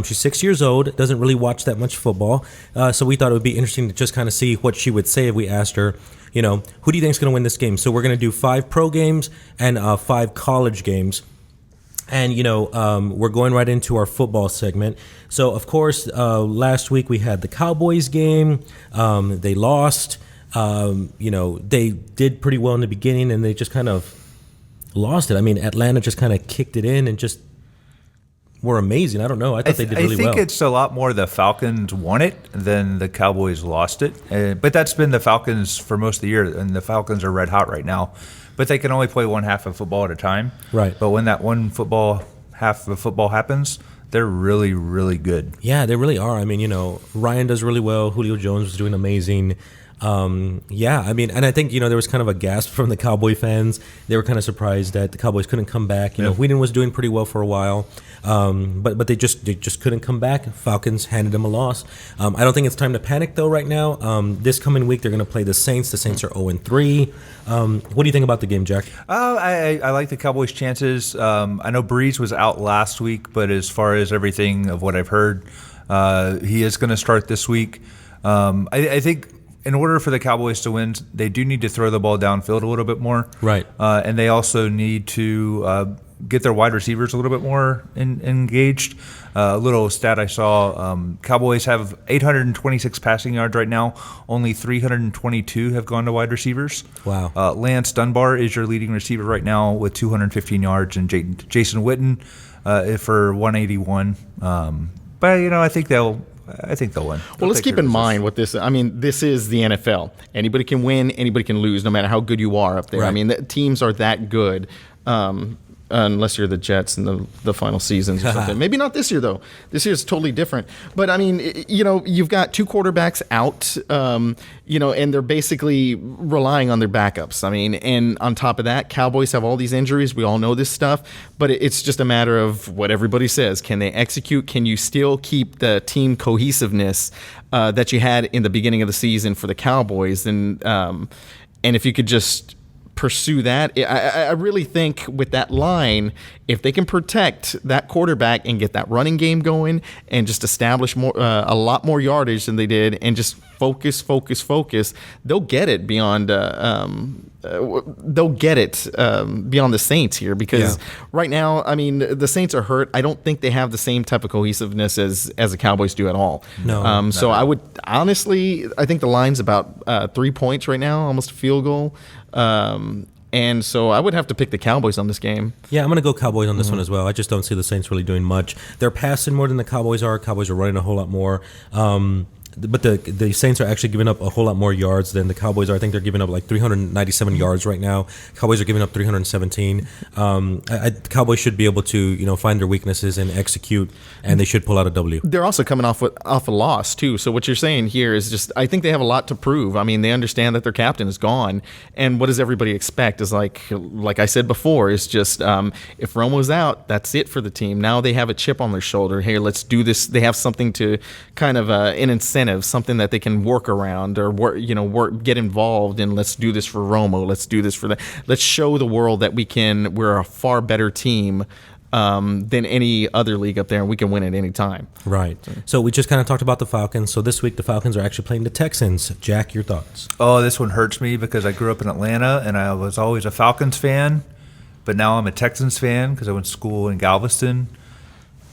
She's 6 years old, doesn't really watch that much football. So we thought it would be interesting to just kind of see what she would say if we asked her, you know, who do you think is going to win this game? So we're going to do 5 pro games and 5 college games. And, you know, we're going right into our football segment. So, of course, last week we had the Cowboys game. They lost. You know, they did pretty well in the beginning, and they just kind of lost it. I mean, Atlanta just kind of kicked it in and just were amazing. I don't know. I thought they did really well. I think it's a lot more the Falcons won it than the Cowboys lost it. But that's been the Falcons for most of the year, and the Falcons are red hot right now. But they can only play one half of football at a time. Right. But when that one half of football happens, they're really, really good. Yeah, they really are. I mean, you know, Ryan does really well. Julio Jones was doing amazing. Yeah, I mean, and I think, you know, there was kind of a gasp from the Cowboy fans. They were kind of surprised that the Cowboys couldn't come back. You know, Whedon was doing pretty well for a while, but they just couldn't come back. Falcons handed them a loss. I don't think it's time to panic though right now. This coming week they're going to play the Saints. The Saints are 0-3. What do you think about the game, Jack? I like the Cowboys' chances. I know Breeze was out last week, but as far as everything of what I've heard, he is going to start this week. I think in order for the Cowboys to win, they do need to throw the ball downfield a little bit more. Right. And they also need to get their wide receivers a little bit more engaged. A little stat I saw, Cowboys have 826 passing yards right now. Only 322 have gone to wide receivers. Wow. Lance Dunbar is your leading receiver right now with 215 yards, and Jason Witten for 181. But, you know, I think they'll win. Well, let's keep in mind what this. I mean, this is the NFL. Anybody can win. Anybody can lose, no matter how good you are up there. Right. I mean, the teams are that good. Unless you're the Jets in the final seasons or something. Maybe not this year, though. This year is totally different. But, I mean, you know, you've got 2 quarterbacks out, you know, and they're basically relying on their backups. I mean, and on top of that, Cowboys have all these injuries. We all know this stuff. But it's just a matter of what everybody says. Can they execute? Can you still keep the team cohesiveness that you had in the beginning of the season for the Cowboys? And if you could just pursue that. I really think with that line, if they can protect that quarterback and get that running game going and just establish more a lot more yardage than they did and just focus, they'll get it beyond beyond the Saints here because right now, I mean, the Saints are hurt. I don't think they have the same type of cohesiveness as the Cowboys do at all. No. So I would honestly, I think the line's about 3 points right now, almost a field goal. And so I would have to pick the Cowboys on this game. Yeah, I'm going to go Cowboys on this one as well. I just don't see the Saints really doing much. They're passing more than the Cowboys are. Cowboys are running a whole lot more. but the Saints are actually giving up a whole lot more yards than the Cowboys are. I think they're giving up like 397 yards right now. Cowboys are giving up 317. Cowboys should be able to find their weaknesses and execute, and they should pull out a W. They're also coming off a loss too. So what you're saying here is just, I think they have a lot to prove. I mean, they understand that their captain is gone, and what does everybody expect? Is like I said before, is just if Romo's out, that's it for the team. Now they have a chip on their shoulder. Hey, let's do this. They have something to kind of an incentive, something that they can work around or get involved in. Let's do this for Romo. Let's do this for that. Let's show the world that we're a far better team than any other league up there, and we can win at any time. Right. So we just kind of talked about the Falcons. So this week the Falcons are actually playing the Texans. Jack, your thoughts? Oh, this one hurts me because I grew up in Atlanta and I was always a Falcons fan, but now I'm a Texans fan because I went to school in Galveston.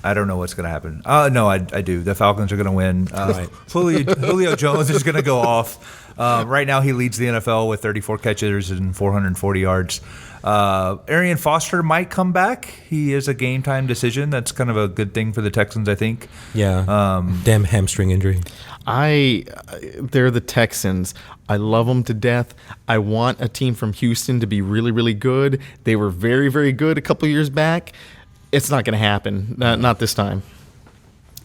I don't know what's going to happen. No, I do. The Falcons are going to win. Right. Julio Jones is going to go off. Right now he leads the NFL with 34 catches and 440 yards. Arian Foster might come back. He is a game time decision. That's kind of a good thing for the Texans, I think. Yeah. Damn hamstring injury. They're the Texans. I love them to death. I want a team from Houston to be really, really good. They were very, very good a couple years back. It's not going to happen. Not this time.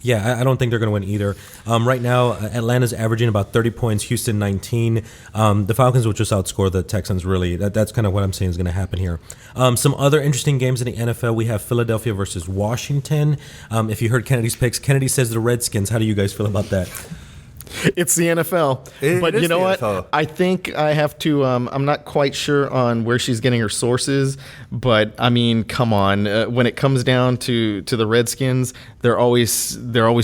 Yeah, I don't think they're going to win either. Right now, Atlanta's averaging about 30 points, Houston 19. The Falcons will just outscore the Texans, really. That's kind of what I'm saying is going to happen here. Some other interesting games in the NFL, we have Philadelphia versus Washington. If you heard Kennedy's picks, Kennedy says the Redskins. How do you guys feel about that? It's the NFL. But you know what? NFL. I think I have to, I'm not quite sure on where she's getting her sources, but I mean, come on. When it comes down to the Redskins, they're always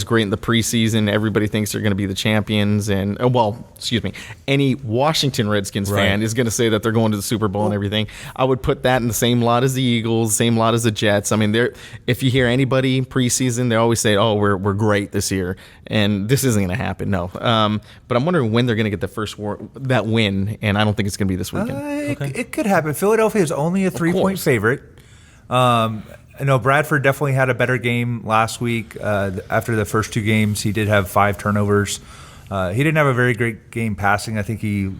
great in the preseason. Everybody thinks they're going to be the champions. And, any Washington Redskins fan is going to say that they're going to the Super Bowl and everything. I would put that in the same lot as the Eagles, same lot as the Jets. I mean, if you hear anybody preseason, they always say, oh, we're great this year. And this isn't going to happen, no. But I'm wondering when they're going to get that win, and I don't think it's going to be this weekend. It could happen. Philadelphia is only a 3-point favorite. I know Bradford definitely had a better game last week. After the first two games, he did have 5 turnovers. He didn't have a very great game passing. I think he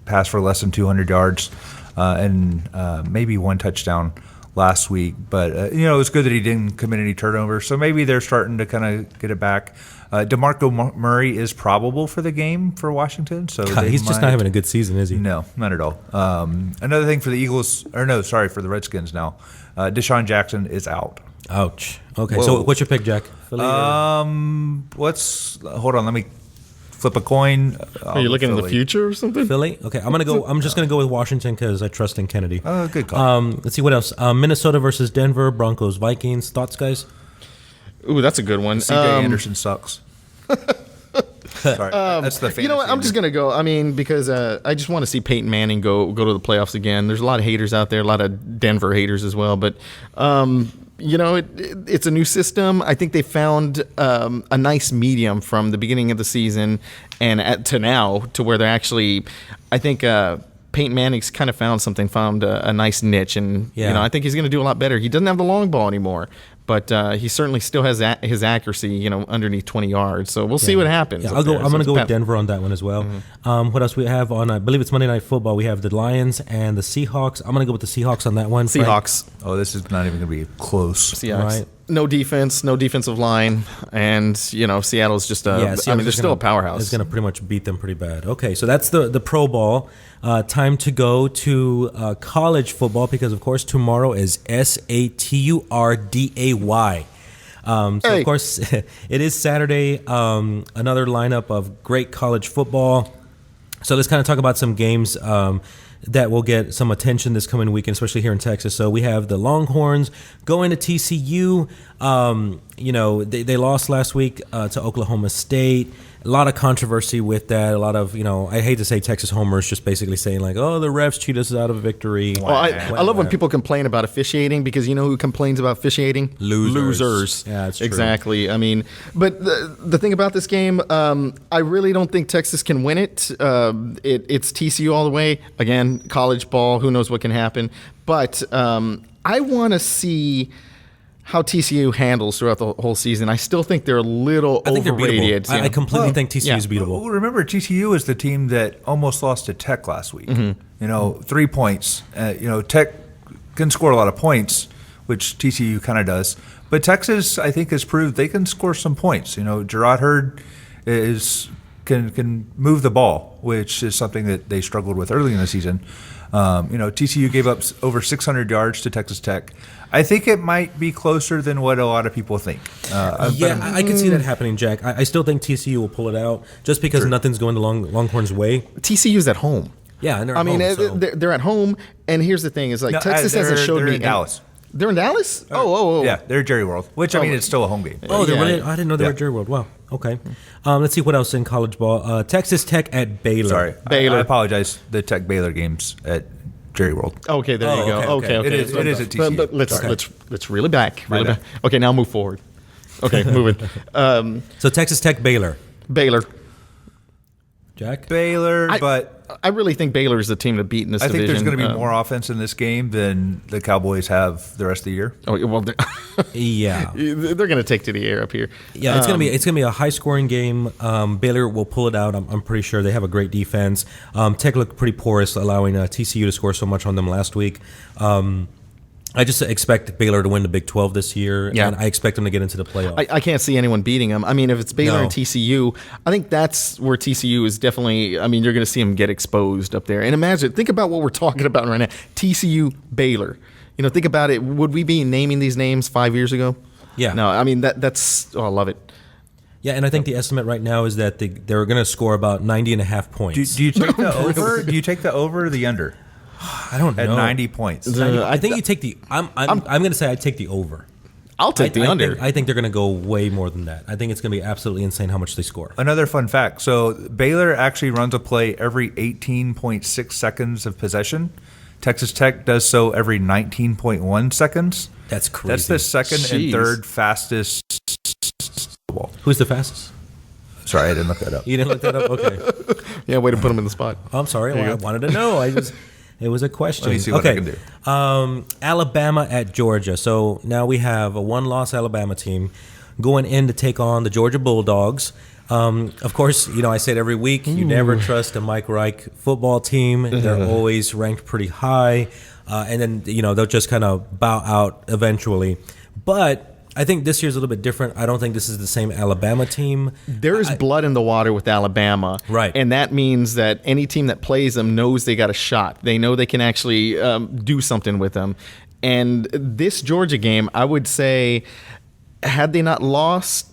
passed for less than 200 yards and maybe 1 touchdown last week. But, it was good that he didn't commit any turnovers. So maybe they're starting to kind of get it back. DeMarco Murray is probable for the game for Washington. So he's just not having a good season, is he? No, not at all. Another thing for the for the Redskins now. Deshaun Jackson is out. Ouch. Okay, Whoa. So what's your pick, Jack? Hold on, let me flip a coin. Are you looking in the future or something? Philly? Okay, I'm just gonna go with Washington because I trust in Kennedy. Good call. Let's see what else. Minnesota versus Denver, Broncos, Vikings. Thoughts, guys? Ooh, that's a good one. C.J. Anderson sucks. Sorry, that's the fantasy. You know what? I'm just gonna go. I mean, because I just want to see Peyton Manning go to the playoffs again. There's a lot of haters out there, a lot of Denver haters as well. But it's a new system. I think they found a nice medium from the beginning of the season and to now to where they're actually. I think Peyton Manning's kind of found a nice niche, and I think he's going to do a lot better. He doesn't have the long ball anymore. But he certainly still has his accuracy, underneath 20 yards. So we'll see what happens. Yeah, I'm going to go with Denver on that one as well. Mm-hmm. What else we have on? I believe it's Monday Night Football. We have the Lions and the Seahawks. I'm going to go with the Seahawks on that one. Seahawks. Frank? Oh, this is not even going to be close. Seahawks. Right. No defense, no defensive line, and Seattle's just they're still a powerhouse. It's going to pretty much beat them pretty bad. Okay, so that's the Pro Bowl. Time to go to college football because, of course, tomorrow is Saturday. Of course, it is Saturday. Another lineup of great college football. So let's kind of talk about some games that will get some attention this coming weekend, especially here in Texas. So we have the Longhorns going to TCU. They lost last week to Oklahoma State. A lot of controversy with that. A lot of, I hate to say Texas homers just basically saying like, oh, the refs cheat us out of victory. Well, I love when people complain about officiating because you know who complains about officiating? Losers. Yeah, that's true. Exactly. I mean, but the thing about this game, I really don't think Texas can win it. It's TCU all the way. Again, college ball, who knows what can happen. But I want to see how TCU handles throughout the whole season. I still think they're a little I think they're overrated. beatable. I completely think TCU is yeah. beatable. Well, remember, TCU is the team that almost lost to Tech last week. You know, 3 points. Tech can score a lot of points, which TCU kind of does. But Texas, I think, has proved they can score some points. Gerard Hurd can move the ball, which is something that they struggled with early in the season. TCU gave up over 600 yards to Texas Tech. I think it might be closer than what a lot of people think. I can see that happening, Jack. I still think TCU will pull it out just because nothing's going the Longhorns' way. TCU's at home. Yeah, and they're at home, and here's the thing: is like Texas hasn't showed they're me. in Dallas. They're in Dallas. Oh. Yeah, they're Jerry World, which I mean, it's still a home game. Oh, they're Yeah. really? I didn't know they were Jerry World. Wow. Okay. Let's see what else in college ball. Texas Tech at Baylor. Sorry, Baylor. I apologize. The Tech Baylor games at Jerry World. Okay, there you go. okay. Okay. It is at TCU. But let's reel it back. My bad. Okay, now move forward. Okay, moving. So Texas Tech Baylor. Baylor. Jack. Baylor, but I really think Baylor is the team to beat in this I division. think there's going to be more offense in this game than the Cowboys have the rest of the year. Oh well, Yeah. they're going to take to the air up here. Yeah, it's gonna be a high scoring game. Baylor will pull it out. I'm pretty sure they have a great defense. Tech looked pretty porous, allowing TCU to score so much on them last week. I just expect Baylor to win the Big 12 this year, and I expect them to get into the playoff. I can't see anyone beating them. I mean, if it's Baylor No. and TCU, I think that's where TCU is definitely. I mean, you're going to see them get exposed up there. And think about what we're talking about right now: TCU, Baylor. Think about it. Would we be naming these names 5 years ago? Yeah. No, I mean that's. Oh, I love it. Yeah, and I think the estimate right now is that they're going to score about 90.5 points. Do you take the over? Do you take the over or the under? I don't know. At 90 points. I think you take the. I'm going to say I take the over. I'll take the under. I think they're going to go way more than that. I think it's going to be absolutely insane how much they score. Another fun fact. So Baylor actually runs a play every 18.6 seconds of possession. Texas Tech does so every 19.1 seconds. That's crazy. That's the second and Jeez. third fastest. Who's the fastest? Sorry, I didn't look that up. You didn't look that up? Okay. Yeah, way to put them in the spot. I'm sorry. Well, I wanted to know. It was a question. Let me see what I can do. Alabama at Georgia. So now we have a one-loss Alabama team going in to take on the Georgia Bulldogs. Of course, I say it every week. You never trust a Mike Reich football team. They're always ranked pretty high. And then, they'll just kind of bow out eventually. But I think this year's a little bit different. I don't think this is the same Alabama team. There is blood in the water with Alabama. Right. And that means that any team that plays them knows they got a shot. They know they can actually do something with them. And this Georgia game, I would say, had they not lost,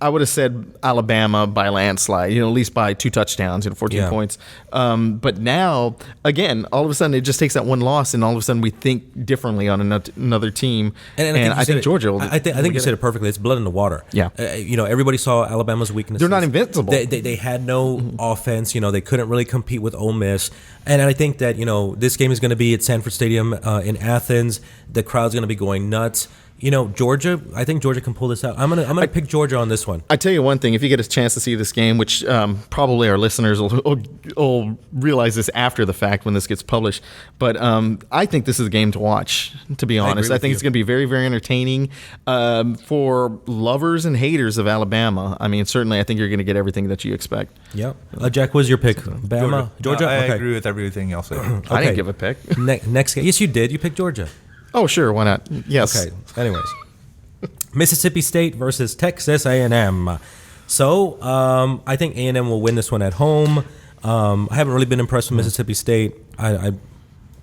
I would have said Alabama by landslide, at least by 2 touchdowns, 14 points. But now, again, all of a sudden, it just takes that one loss, and all of a sudden, we think differently on another team. And I think Georgia will. I think you said it perfectly. It's blood in the water. Yeah. Everybody saw Alabama's weaknesses. They're not invincible. They had no offense. They couldn't really compete with Ole Miss. And I think that, this game is going to be at Sanford Stadium in Athens. The crowd's going to be going nuts. Georgia, I think Georgia can pull this out. I'm gonna pick Georgia on this one. I tell you one thing: if you get a chance to see this game, which probably our listeners will realize this after the fact when this gets published, but I think this is a game to watch. To be honest, I think it's going to be very, very entertaining for lovers and haters of Alabama. I mean, certainly, I think you're going to get everything that you expect. Yep. Jack, what's your pick? Bama, Georgia. I Okay. agree with everything else. I didn't give a pick. Next game. Yes, you did. You picked Georgia. Oh, sure, why not? Yes. Okay. Anyways, Mississippi State versus Texas A&M. So I think A&M will win this one at home. I haven't really been impressed with Mississippi State. I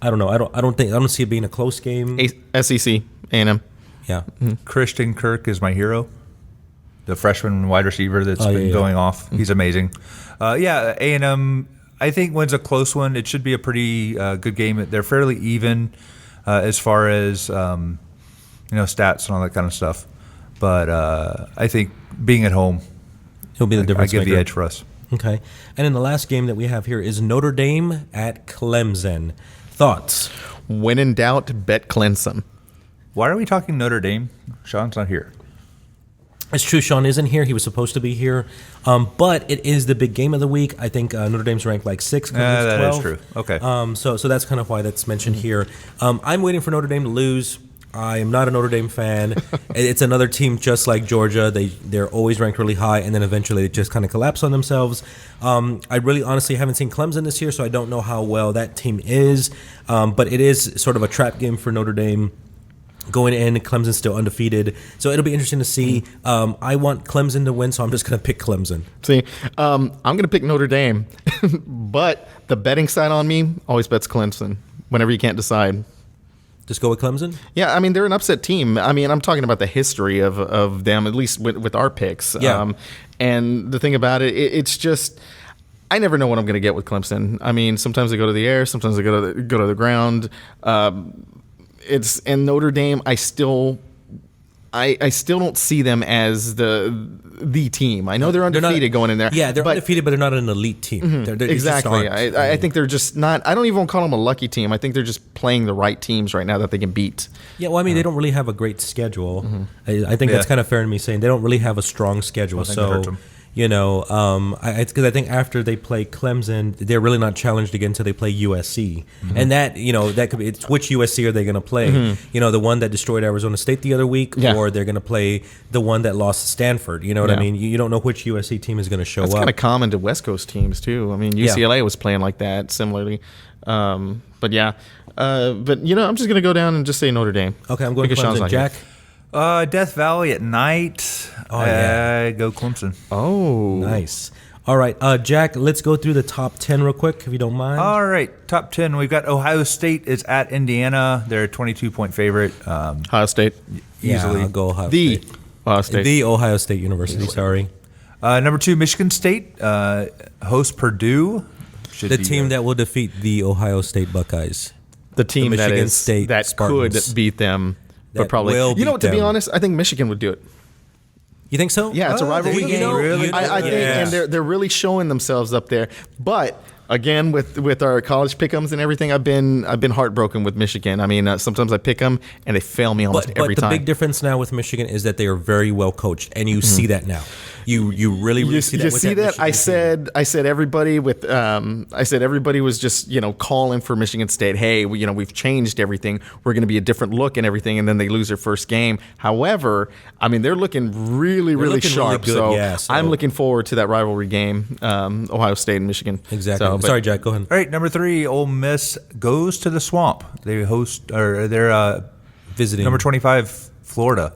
don't know. I don't see it being a close game. SEC, A&M. Yeah. Christian Kirk is my hero. The freshman wide receiver that's been going off. He's amazing. A&M, I think, wins a close one. It should be a pretty good game. They're fairly even as far as stats and all that kind of stuff. But I think being at home, He'll be the difference I give the maker. edge for us. Okay. And then the last game that we have here is Notre Dame at Clemson. Thoughts? When in doubt, bet Clemson. Why are we talking Notre Dame? Sean's not here. It's true, Sean isn't here. He was supposed to be here. But it is the big game of the week. I think Notre Dame's ranked like 6th. That is true. Okay. So that's kind of why that's mentioned here. I'm waiting for Notre Dame to lose. I am not a Notre Dame fan. It's another team just like Georgia. They're always ranked really high, and then eventually they just kind of collapse on themselves. I really honestly haven't seen Clemson this year, so I don't know how well that team is. But it is sort of a trap game for Notre Dame. Going in, Clemson's still undefeated, so it'll be interesting to see. I want Clemson to win, so I'm just going to pick Clemson. See, I'm going to pick Notre Dame, but the betting side on me always bets Clemson whenever you can't decide. Just go with Clemson? Yeah, I mean, they're an upset team. I mean, I'm talking about the history of them, at least with our picks. Yeah. And the thing about it, it's just, I never know what I'm going to get with Clemson. I mean, sometimes they go to the air, sometimes they go to the ground. It's in Notre Dame. I still don't see them as the team. I know they're undefeated going in there. Yeah, they're undefeated, but they're not an elite team. They're Exactly. I think they're just not. I don't even want to call them a lucky team. I think they're just playing the right teams right now that they can beat. Yeah, well, I mean, they don't really have a great schedule. I think that's kind of fair in me saying they don't really have a strong schedule. I think that hurts them. You know, because I think after they play Clemson, they're really not challenged again until they play USC, and that that could be. It's which USC are they going to play? You know, the one that destroyed Arizona State the other week, or they're going to play the one that lost to Stanford. You know what I mean? You don't know which USC team is going to show up. That's kind of common to West Coast teams too. I mean, UCLA was playing like that similarly. But yeah, but I'm just going to go down and just say Notre Dame. Okay, I'm going to Clemson. Jack. Death Valley at night. I go Clemson. Oh, nice. All right, Jack, let's go through the top 10 real quick, if you don't mind. All right, top 10. We've got Ohio State is at Indiana. They're a 22-point favorite. Ohio State. Easily. I'll go Ohio State. Ohio State. The Ohio State University, sorry. Number 2, Michigan State. Host Purdue. The team that will defeat the Ohio State Buckeyes. The team the Michigan that State Spartans. Could beat them. But probably, to be honest, I think Michigan would do it. You think so? Yeah, it's a rivalry game. Really? I think, and they're really showing themselves up there. But again, with our college pick'ems and everything, I've been heartbroken with Michigan. I mean, sometimes I pick them and they fail me almost every time. But the big difference now with Michigan is that they are very well coached, and you see that now. You really see that. You see that? I said everybody was just calling for Michigan State. Hey, we've changed everything. We're going to be a different look and everything, and then they lose their first game. However, I mean they're looking really sharp. Really good, so I'm looking forward to that rivalry game, Ohio State and Michigan. Exactly. Sorry, Jack. Go ahead. All right, number 3, Ole Miss goes to the Swamp. They're visiting number 25, Florida.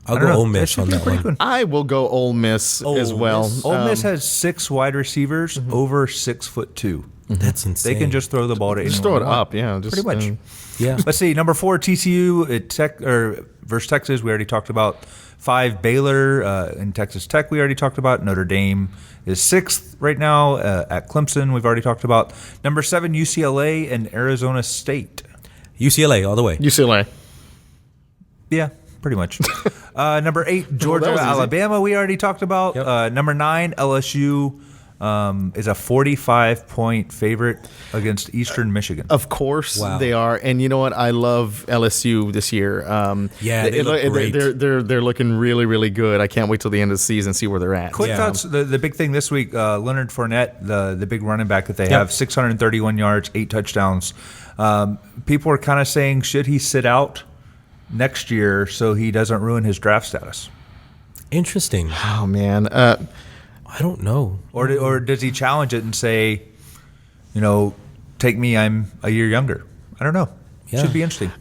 I'll go Ole Miss on that one. Good. I will go Ole Miss as well. Ole Miss has 6 wide receivers over 6'2". That's insane. They can just throw the ball to anyone. Just throw it up, yeah. Pretty much. Yeah. Let's see. Number 4, TCU versus Texas. We already talked about. 5, Baylor in Texas Tech. We already talked about. Notre Dame is 6th right now at Clemson. We've already talked about. Number 7, UCLA and Arizona State. UCLA all the way. UCLA. Yeah. Pretty much. Number 8, Georgia, Alabama. We already talked about. Yep. Number 9, LSU is a 45-point favorite against Eastern Michigan. Of course they are, and you know what? I love LSU this year. They look great. They're looking really good. I can't wait till the end of the season and see where they're at. Quick thoughts. The big thing this week, Leonard Fournette, the big running back that they have, 631 yards, 8 touchdowns. People are kind of saying, should he sit out next year so he doesn't ruin his draft status? Interesting. Oh man, I don't know. Or does he challenge it and say, take me, I'm a year younger? I don't know. Yeah. Should be interesting.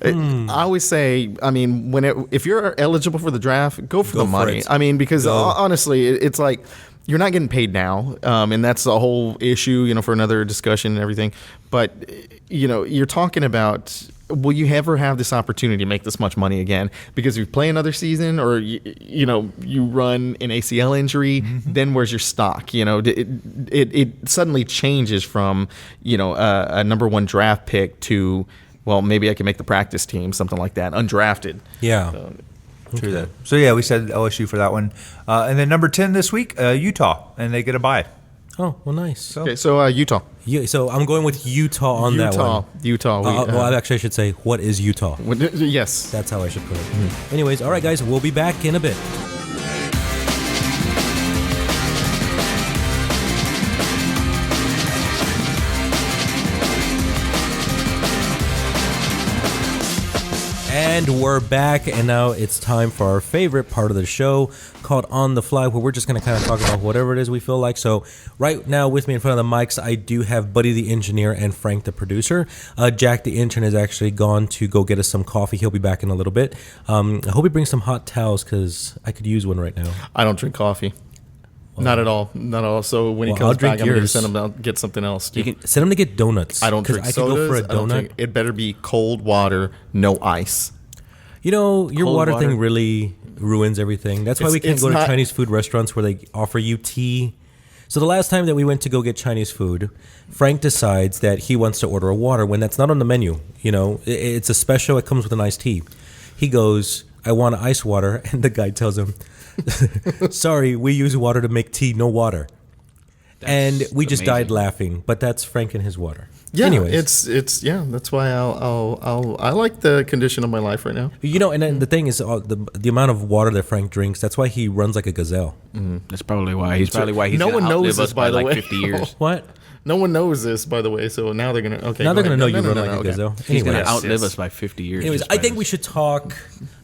I always say, I mean, if you're eligible for the draft, go for the money. I mean, because honestly, it's like you're not getting paid now, and that's a whole issue, for another discussion and everything. But you're talking about, will you ever have this opportunity to make this much money again? Because if you play another season, or you run an ACL injury, then where's your stock? It suddenly changes from a number 1 draft pick to, well, maybe I can make the practice team, something like that, undrafted. Yeah. True that. So yeah, we said LSU for that one, and then number 10 this week, Utah, and they get a bye. Oh, well, nice. Okay, so Utah. Yeah, so I'm going with Utah on that one. Utah. Well, actually, I should say, what is Utah? Yes. That's how I should put it. Anyways, all right, guys, we'll be back in a bit. And we're back, and now it's time for our favorite part of the show called On the Fly, where we're just going to kind of talk about whatever it is we feel like. So right now with me in front of the mics, I do have Buddy the engineer and Frank the producer. Jack the intern has actually gone to go get us some coffee. He'll be back in a little bit. I hope he brings some hot towels because I could use one right now. I don't drink coffee. Not at all. Not at all. So when he comes back, I'm going to send him out get something else. You can send him to get donuts. I don't drink I sodas. could go for a donut. It better be cold water, no ice. You know, your Cold water water. thing really ruins everything. That's why we can't It's go to not- Chinese food restaurants where they offer you tea. So the last time that we went to go get Chinese food, Frank decides that he wants to order a water when that's not on the menu. You know, it's a special. It comes with an iced tea. He goes, I want ice water. And the guy tells him, sorry, we use water to make tea, no water. And we just died laughing. But that's Frank and his water. Yeah, Anyways. it's that's why I like the condition of my life right now. You know, and then the thing is, the amount of water that Frank drinks, that's why he runs like a gazelle. That's probably why. He's No gonna one knows outlive this, us by the like way. 50 years. What? No one knows this, by the way. So now they're gonna Now they're going to know you run like a okay. gazelle. He's gonna Anyways. outlive us by 50 years. Anyways, just I by think his- we should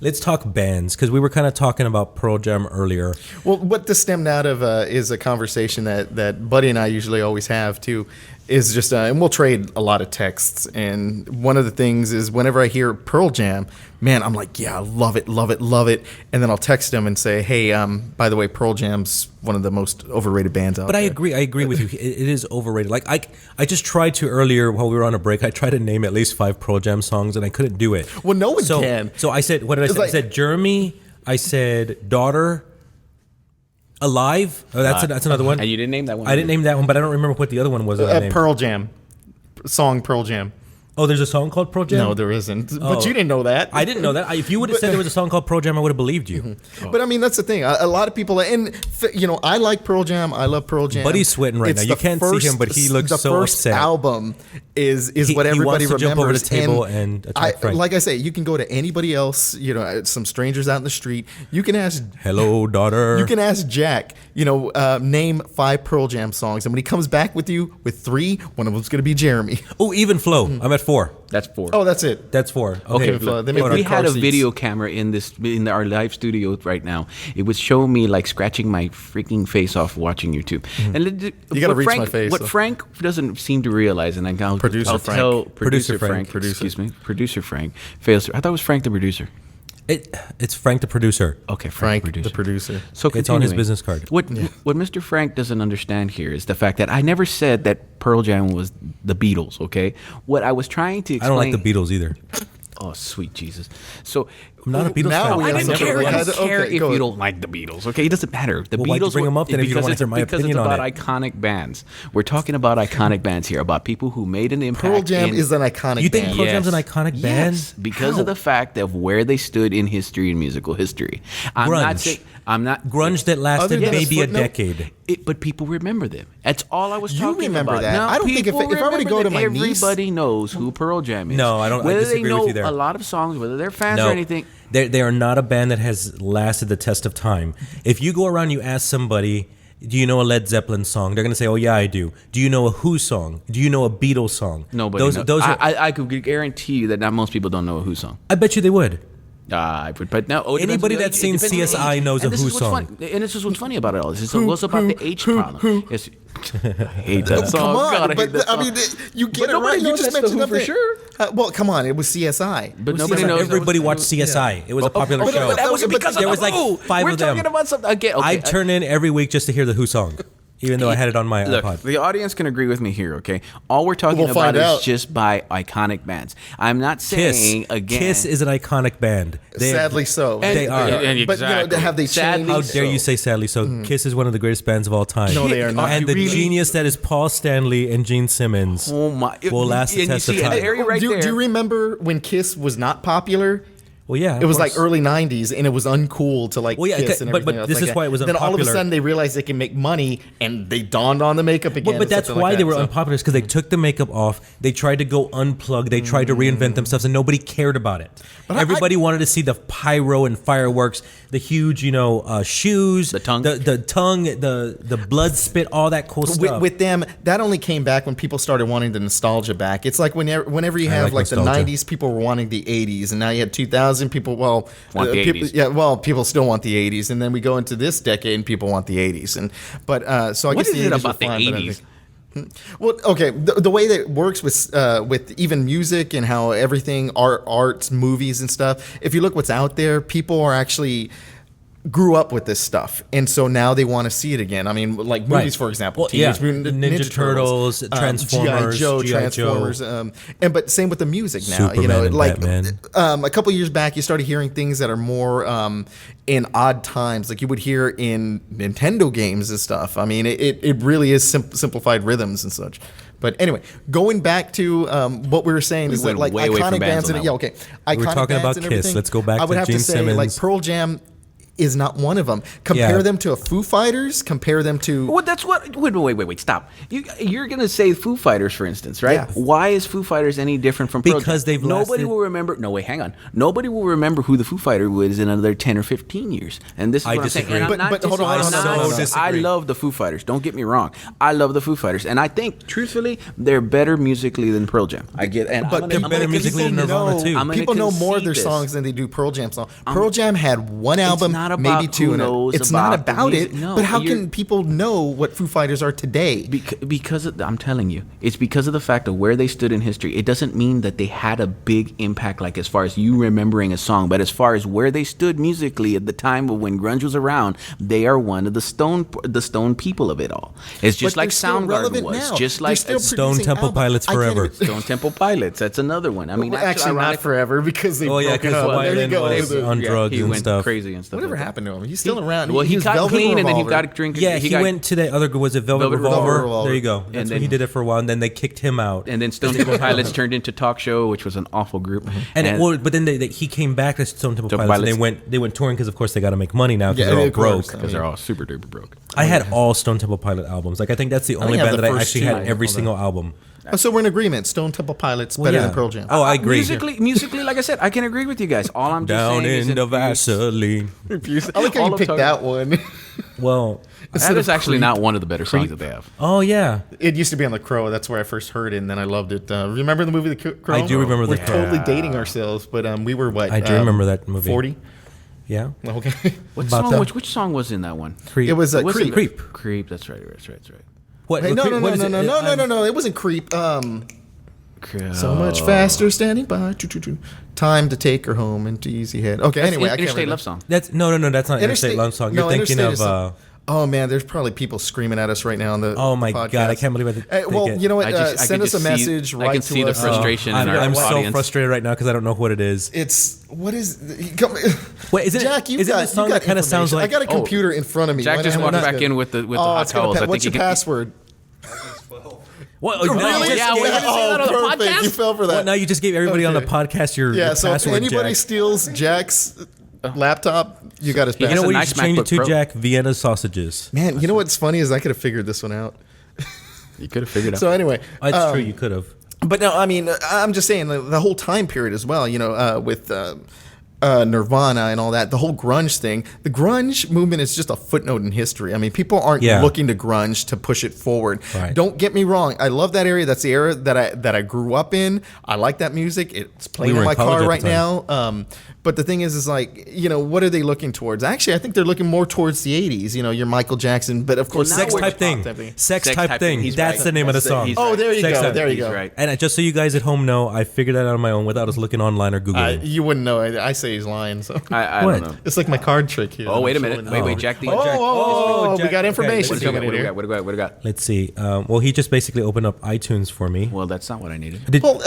let's talk bands, because we were kind of talking about Pearl Jam earlier. Well, what this stemmed out of is a conversation that Buddy and I usually always have too. Is just and we'll trade a lot of texts. And one of the things is whenever I hear Pearl Jam, man, I'm like, yeah, I love it, love it, love it. And then I'll text him and say, hey, by the way, Pearl Jam's one of the most overrated bands out But there. I agree with you. It is overrated. Like I just tried to earlier while we were on a break, I tried to name at least 5 Pearl Jam songs and I couldn't do it. Well, no one can. So I said, what did I It's say? like- I said Jeremy, I said Daughter, Alive. Oh, that's another one. And you didn't name that one. I didn't name that one, but I don't remember what the other one was. That I named. Pearl Jam. Song Pearl Jam. Oh, there's a song called Pearl Jam? No, there isn't. Oh. But you didn't know that. I didn't know that. If you would have said there was a song called Pearl Jam, I would have believed you. Mm-hmm. But I mean, that's the thing. A lot of people, and you know, I like Pearl Jam. I love Pearl Jam. Buddy's sweating right now. You the can't see him, but he looks the so first upset. album is He what everybody wants to remembers. jump over the table and attack Frank. like I say, you can go to anybody else. You know, some strangers out in the street. You can ask. Hello, daughter. You can ask Jack. You know, name 5 Pearl Jam songs, and when he comes back with you with 3, one of them's going to be Jeremy. Oh, even flow. Mm-hmm. I'm at 4. That's 4. Oh, that's it. That's 4. Okay, If, they make if our we car had a seats. video camera in our live studio right now, it would show me like scratching my freaking face off watching YouTube. And You gotta what reach Frank, my face, What though. Frank doesn't seem to realize, and I'll Producer I'll Frank. tell Producer producer Frank. Frank, excuse me, producer Frank fails. I thought it was Frank the producer. It's Frank the producer. Okay, Frank, the producer. the producer. So It's on his continuing. business card. What Mr. Frank doesn't understand here is the fact that I never said that Pearl Jam was the Beatles. Okay, what I was trying to I explain. don't like the Beatles either. Oh, sweet Jesus! So I'm not a Beatles Now fan. we I don't never care. really I had don't to- care okay, if go you ahead. don't like the Beatles. Okay, it doesn't matter. The Well, why'd you Beatles bring 'em up then if you don't wanna because hear my because opinion it's on about it? iconic bands. We're talking about iconic bands here, about people who made an impact. Pearl Jam in- is an iconic You think band. Pearl Jam's an iconic band? Yes, because of the fact of where they stood in history and musical history. I'm not Grunge. saying I'm not Grunge that lasted Other than maybe a footnote- decade. But people remember them. That's all I was You talking remember about. that. No, I don't think if people I were to go remember to my them. niece- Everybody knows who Pearl Jam is. No, I don't- I Whether disagree they know with you there. a lot of songs, whether they're fans No, or anything. they are not a band that has lasted the test of time. If you go around, you ask somebody, do you know a Led Zeppelin song? They're going to say, oh, yeah, I do. Do you know a Who song? Do you know a Beatles song? Nobody knows. Those are, I could guarantee you that not most people don't know a Who song. I bet you they would. But now Anybody that's seen CSI knows a and this Who is what's song. fun- and this is what's funny about it all. This is what's about the age problem. It's, I hate that song. Come on, God, I hate but that I song. mean, you get But it nobody right. You knows just that's the mentioned Who for nothing. sure. Well, come on, it was CSI. But nobody CSI, knows. everybody watched CSI. It was a popular but- show. but that wasn't because there of was the like Who. 5 We're of them. talking about something again. Okay, I turn in every week just to hear the Who song, even though I had it on my Look, iPod. the audience can agree with me here, okay? All we're talking We'll about find is out. just by iconic bands. I'm not Kiss. saying again. Kiss is an iconic band. Sadly so. They are. And But you know, have they Sadly changed? How dare you say sadly so? Kiss is one of the greatest bands of all time. No, they are not. And the Really? genius that is Paul Stanley and Gene Simmons Oh my! will last the and you test of see an time. area right do there. you remember when Kiss was not popular? Well, yeah, it of was like course. early '90s, and it was uncool to like Well, yeah, kiss and but everything else this like is that. why it was Then all of a unpopular. sudden they realized they can make money, and they donned on the makeup again. But and that's something why like they that, were so. unpopular, because they took the makeup off. They tried to go unplugged. They tried to reinvent themselves, and nobody cared about it. But Everybody wanted to see the pyro and fireworks, the huge, shoes, The tongue. the tongue, the blood spit, all that cool stuff. With them, that only came back when people started wanting the nostalgia back. It's like whenever you I have like the nostalgia. '90s, people were wanting the '80s, and now you had 2000 people. Well, Want the people, 80s. yeah, well, people still want the '80s, and then we go into this decade, and people want the '80s. So I What guess is the it 80s about were the fine, but I 80s? think- Well, okay, the way that it works with even music and how everything, arts, movies and stuff. If you look what's out there, people are actually grew up with this stuff, and so now they want to see it again. I mean, like movies, Right. for example, Well, Teenage yeah. Mutant Ninja Turtles, Transformers, G.I. Joe, G.I. Transformers, but same with the music now. Superman and like Batman. a couple years back, you started hearing things that are more in odd times, like you would hear in Nintendo games and stuff. I mean, it really is simplified rhythms and such. But anyway, going back to what we were saying is that went like way away from iconic bands bands on and that yeah, one. okay, We were iconic talking bands about and Kiss. everything. Let's go back I would to have Gene to say like Simmons. Pearl Jam is not one of them. Compare Yeah. them to a Foo Fighters. Compare them to Well, that's what. Wait, stop. You're gonna say Foo Fighters, for instance, right? Yeah. Why is Foo Fighters any different from Pearl Because Jam? they've Nobody lasted- will remember. No, wait, hang on. Nobody will remember who the Foo Fighter was in another 10 or 15 years. And this is I what disagree. I'm saying. And I'm But not hold on, dis- hold on, I'm hold on, not- hold on. I love the Foo Fighters. Don't get me wrong. I love the Foo Fighters, and I think, truthfully, they're better musically than Pearl Jam. I get, and But I'm they're gonna- better I'm gonna musically than concede Nirvana, this. too. I'm gonna people know more of their concede this. songs than they do Pearl Jam songs. Pearl Jam had one album, not about maybe two, who and knows it's not about the about music. it. No, but how you're- can people know what Foo Fighters are today? Because I'm telling you, it's because of the fact of where they stood in history. It doesn't mean that they had a big impact, like as far as you remembering a song, but as far as where they stood musically at the time of when grunge was around, they are one of the stone people of it all. It's just But like they're still Soundgarden relevant was, now. just They're like still Stone producing Temple albums. Pilots I can't forever. even- Stone Temple Pilots. That's another one. I mean, Actually, not ironic- forever because they Oh, yeah, broken 'cause up. Wyman There you go. was on drugs he and went stuff. crazy and stuff. Whatever like that. happened to him? He's still around. Well, he was got Velvet clean and then he Revolver. got drinking. Yeah, he got- went to the other. Was it Velvet, Velvet Revolver? Revolver. There you go. That's And when he then- did it for a while, and then they kicked him out. And then Stone Temple Pilots turned into Talk Show, which was an awful group. But then he came back to Stone Temple Temple Pilots, and Pilots. they went touring because of course they got to make money now because Yeah, they're all of course. broke. because they're all super duper broke. I had all Stone Temple Pilot albums. Like I think that's the only have band the that I first actually two. had every Hold on. single album. Oh, so we're in agreement. Stone Temple Pilots Well, better yeah. than Pearl Jam. Oh, I agree. Musically, like I said, I can agree with you guys. All I'm just Down saying is in the if you- Vaseline. I like how all you I'm picked talking- that one. Well, That is actually not one of the better songs that they have. oh yeah, It used to be on The Crow. That's where I first heard it, and then I loved it. Remember the movie The Crow? I do remember The We're Crow. totally dating ourselves, but we were what? I do remember that movie. 40? yeah. Okay. What About song? that. Which song was in that one? Creep. It was Wasn't Creep. it- Creep. That's right. That's right. That's right. What? Hey, no, Creep- no, what no, is no, it? no, no, no, no, no. It wasn't Creep. So much faster standing by. Time to take her home into Easy Head. Okay, anyway, I can't Interstate remember. Love Song. That's no. That's not Interstate Love Song. You're no, thinking Interstate of. is some- oh man, there's probably people screaming at us right now on the. Oh my podcast. God, I can't believe I Hey, well, think it. you know what? I just- I send can us a just see- message. I Write can to see the us. frustration in our I'm so audience. frustrated right now because I don't know what it is. It's what is? Come, Wait, is it? Jack, you is it got the song you got that kind of sounds information. like? I got a computer in front of me. Jack Why just not- walked why not- back in with the Oh, hot it's gonna towels. I What's think your you can- password? What? Really? Now you just Yeah, gave- we're gonna say that on the perfect. podcast? You fell for that. Well, now you just gave everybody on the Okay. podcast your Yeah, so if password, anybody Jack. steals Jack's laptop, you got his You know password. what you nice should change it MacBook to, Pro. Jack? Vienna sausages. Man, you know what's funny is I could have figured this one out. You could have figured out. So anyway, That's true. You could have. but no, I mean, I'm just saying the whole time period as well. You know, with Nirvana and all that, the whole grunge thing. The grunge movement is just a footnote in history. I mean, people aren't Yeah. looking to grunge to push it forward. Right. Don't get me wrong. I love that area. That's the era that I grew up in. I like that music. It's playing We were in my in college car at right the time. now. But the thing is like, you know, what are they looking towards? Actually, I think they're looking more towards the 80s. You know, your Michael Jackson, but of course, now sex we're- type thing. Sex type thing. He's That's right. the name of the That's song. he's Oh, there you Sex go. type. There you He's go. right. And just so you guys at home know, I figured that out on my own without us looking online or Googling. You wouldn't know. I say he's lying. So I What? don't know. it's like my card trick here. Oh, wait a I'm minute. showing Wait, off. Jack. Oh, we Jack, got okay, information let's coming in here. What do we got? Let's see. Well, he just basically opened up iTunes for me. Well, that's not what I needed. Well,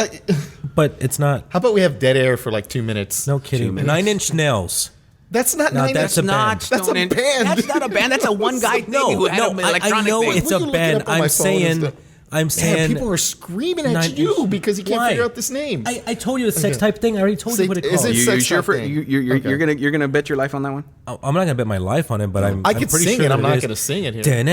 But it's not. how about we have dead air for like 2 minutes? No kidding. 2 minutes. 9 Inch Nails. That's not No, nine. that's a band. Not That's a Stone band. That's not a band. That's a one guy thing who had an I electronic know thing. it's a We can look it band. up on my I'm phone and saying stuff. I'm saying people are screaming at 90s. you because you can't Why? figure out this name. I told you the sex type thing. I already told you what it Is calls. it You sex sure type for thing? you're gonna bet your life on that one? I'm not gonna bet my life on it, but I'm. I could pretty sing sure it. I'm not is. going to sing it here. That's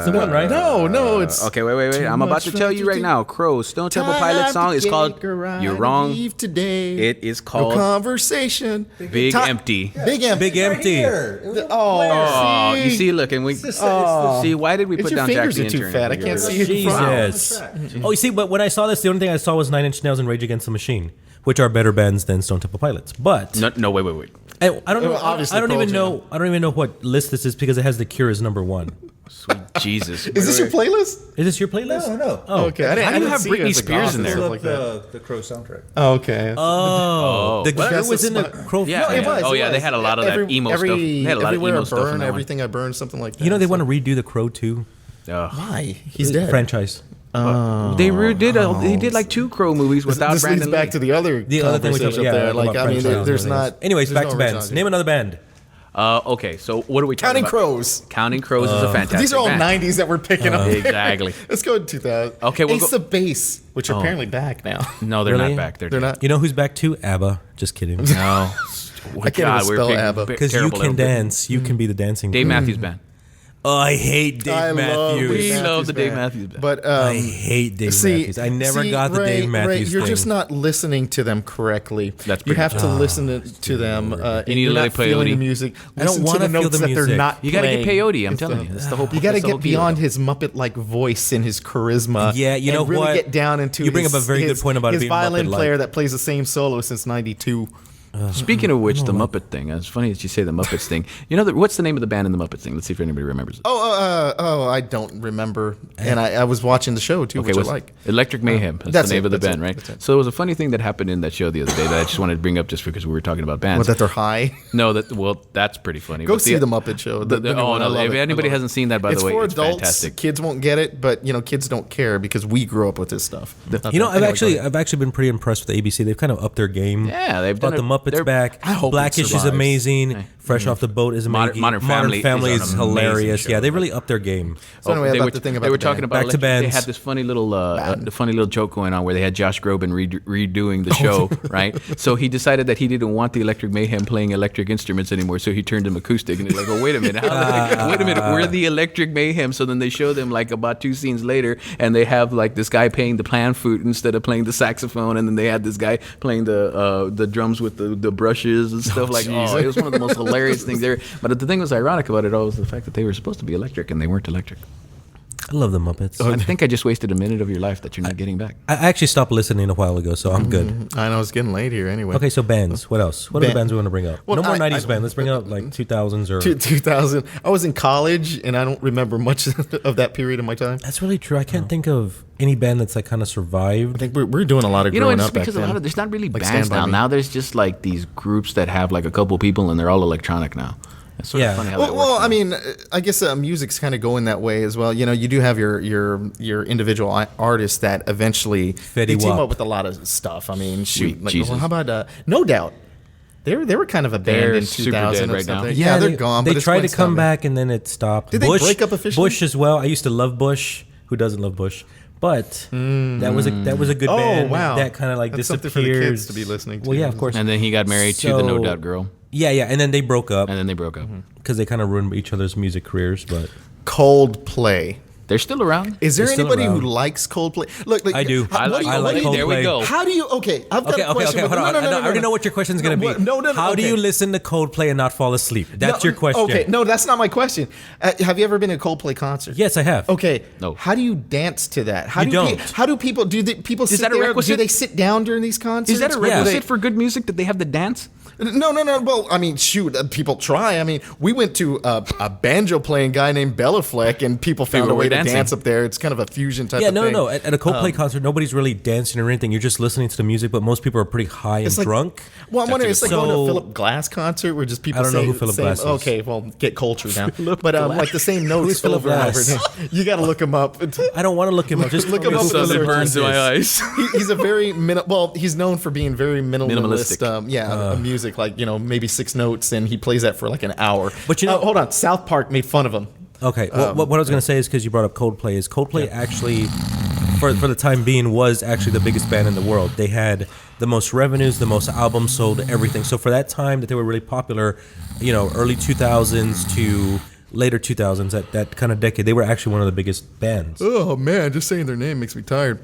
the one, right? No, it's Okay, wait. I'm about to tell you right now. Crow, Stone Temple Pilots song is called. You're wrong. Today. It is No called conversation. Big Empty. Big Empty. Big Empty. Oh, you see, look, and we see. Why did we It's put your down Jack fingers the are too Intern? fat. I can't see it. Jesus. Oh, you see, but when I saw this, the only thing I saw was Nine Inch Nails and Rage Against the Machine, which are better bands than Stone Temple Pilots. But No, wait. I don't know. Well, obviously I don't Pearl even Jam. know. I don't even know what list this is because it has The Cure as number one. Sweet Jesus. Is this your playlist? Is this your playlist? No. Oh, Okay. I didn't, How do you I have didn't see Britney as a Spears goth in and there? stuff Look like that. the Crow soundtrack. Oh, okay. Oh, The Well, Cure that's was a in the smart- Crow. Yeah, It was, Oh it yeah, they was. had a lot of that emo stuff. They had a lot of Everywhere emo I stuff in burn, that one. everything I burn, something like that. You know they want to redo the Crow too. Why? He's dead. Franchise. They did like 2 Crow movies without This Brandon leads back Lee. to the other The other thing we talked conversation about, up there. Like, about I mean, franchise there's and not. everything else. Anyways, there's back no to bands. originality. Name another band. Okay, so what are we talking Counting about? Crows. Counting Crows is a fantastic These are all band. 90s that we're picking up. Exactly. Let's go to 2000. Okay, we'll Ace go- of Base, which are apparently back now. No, they're Really? not back. They're dead. not. You know who's back too? ABBA. Just kidding. No. I can't even spell ABBA. Because you can dance. You can be the dancing. Dave queen. Matthews Band. Oh, I hate Dave I love Matthews. We Dave love Matthews the Dave Band. Matthews Band. But I hate Dave Matthews. I never got the Ray, Dave Matthews you're thing. just not listening to them correctly. That's you pretty have much to listen to them. You and need to you're let not it play feeling Odie. the music. I don't Listen to wanna the feel notes the that they're music. not. You got to get playing peyote. I'm and telling stuff. you, that's the whole. You got to that's the get whole beyond deal. his Muppet-like voice and his charisma. Yeah, you know and really what? get down into. You bring his, up a very good his- point about it his being violin Muppet-like. player that plays the same solo since '92. Speaking of which, the Muppet thing. It's funny that you say the Muppets thing. You know, what's the name of the band in the Muppet thing? Let's see if anybody remembers it. I don't remember, and I was watching the show too, which I what's- like. Electric Mayhem. That's that's the name it, of the that's band, it, right? that's it. So it was a funny thing that happened in that show the other day that I just wanted to bring up just because we were talking about bands. But that they're high. No, that's pretty funny. Go But see the Muppet Show. The new oh one. I no! love If it. I anybody love it. hasn't seen that, by It's the way, for it's adults. fantastic. Kids won't get it, but kids don't care because we grew up with this stuff. You know, Anyway, go ahead. I've actually been pretty impressed with ABC. They've kind of upped their game. Yeah, they've Brought done the it- Muppets they're- back. I hope it Blackish is survives. amazing. Fresh off the boat is amazing. Modern Family is is an hilarious. amazing show. Yeah, they really upped their game. So anyway, they about were, the thing about they were the talking band. about Back to electric- they bands. had this funny little the funny little joke going on where they had Josh Groban redoing the show, right? So he decided that he didn't want the Electric Mayhem playing electric instruments anymore, so he turned them acoustic. And they're like, "Oh, wait a minute, wait a minute, we're the Electric Mayhem." So then they show them like about 2 scenes later, and they have like this guy playing the pan flute instead of playing the saxophone, and then they had this guy playing the drums with the brushes and stuff like. Oh, it was one of the most hilarious things there. But the thing that was ironic about it all was the fact that they were supposed to be electric and they weren't electric. I love the Muppets. I think I just wasted a minute of your life that you're not getting back. I actually stopped listening a while ago, so I'm good. I know it's getting late here anyway. Okay, so bands. What else? What are the Band- bands we want to bring up? Well, no more I- 90s band. Let's bring up like 2000s or. 2000. I was in college, and I don't remember much of that period of my time. That's really true. I can't think of any band that's like kind of I survived. think we're doing a lot of You know, growing it's up back because then. a lot of there's not really Like bands Stand By now. Me. Now there's just like these groups that have like a couple people and they're all electronic now. It's sort Yeah. of funny how that Well, works. I mean, I guess music's kind of going that way as well. You know, you do have your individual artists that eventually they team Wap. up with a lot of stuff. I mean, shoot, Sweet like, Jesus. well, how about No Doubt? They were kind of a band They're in super 2000 dead or right now. something. Yeah, they're gone. They but it's tried when to come it's back and then it stopped. Did they break up officially? Bush as well. I used to love Bush. Who doesn't love Bush? But that was a good Oh, band. wow. That kind of like That's something disappeared. for the kids to be listening to. Well, yeah, of course. and then he got married to the No So- Doubt girl, Yeah, and then they broke up and then they broke up. because they kind of ruined each other's music careers. But Coldplay. They're still around. Is there They're still anybody who around. likes Coldplay? Look, I do. How, what do you, I like what do you- There we Coldplay. go. How do you? Okay, I've got a question. Hold on. No, I already know what your question is going to be. No. How do okay. you listen to Coldplay and not fall asleep? That's your question. Okay, no, that's not my question. Have you ever been to a Coldplay concert? Yes, I have. Okay. No. How do you dance to that? How You do don't. How do people people sit that a there? requisite? Do they sit down during these concerts? Is that a Or do requisite they- for good music that they have the dance? No. Well, I mean, shoot, people try. I mean, we went to a banjo playing guy named Bellafleck, and people found People a way were to dancing. dance up there. It's kind of a fusion type Yeah, of thing. no. At a Coldplay concert, nobody's really dancing or anything. You're just listening to the music, but most people are pretty high and It's like, drunk. Well, I'm wondering, it's like going to a So- Philip Glass concert where just people I don't know say who Philip same, Glass is. Okay, well, get cultured now. But like the same notes Who's Philip over and over Glass? again. You got to look him up. I don't want to look him up. Just Look tell him me up who in the Philip search. Glass is. eyes. He's a very well. He's known for being very minimalist. Minimalistic. Music like maybe 6 notes, and he plays that for like an hour. But you know- hold on. South Park made fun of him. Okay. Well, what I was going to say is because you brought up Coldplay. Is Coldplay actually, for the time being, was actually the biggest band in the world. They had the most revenues, the most albums sold, everything. So for that time that they were really popular, early 2000s to later 2000s, that kind of decade, they were actually one of the biggest bands. Oh man, just saying their name makes me tired.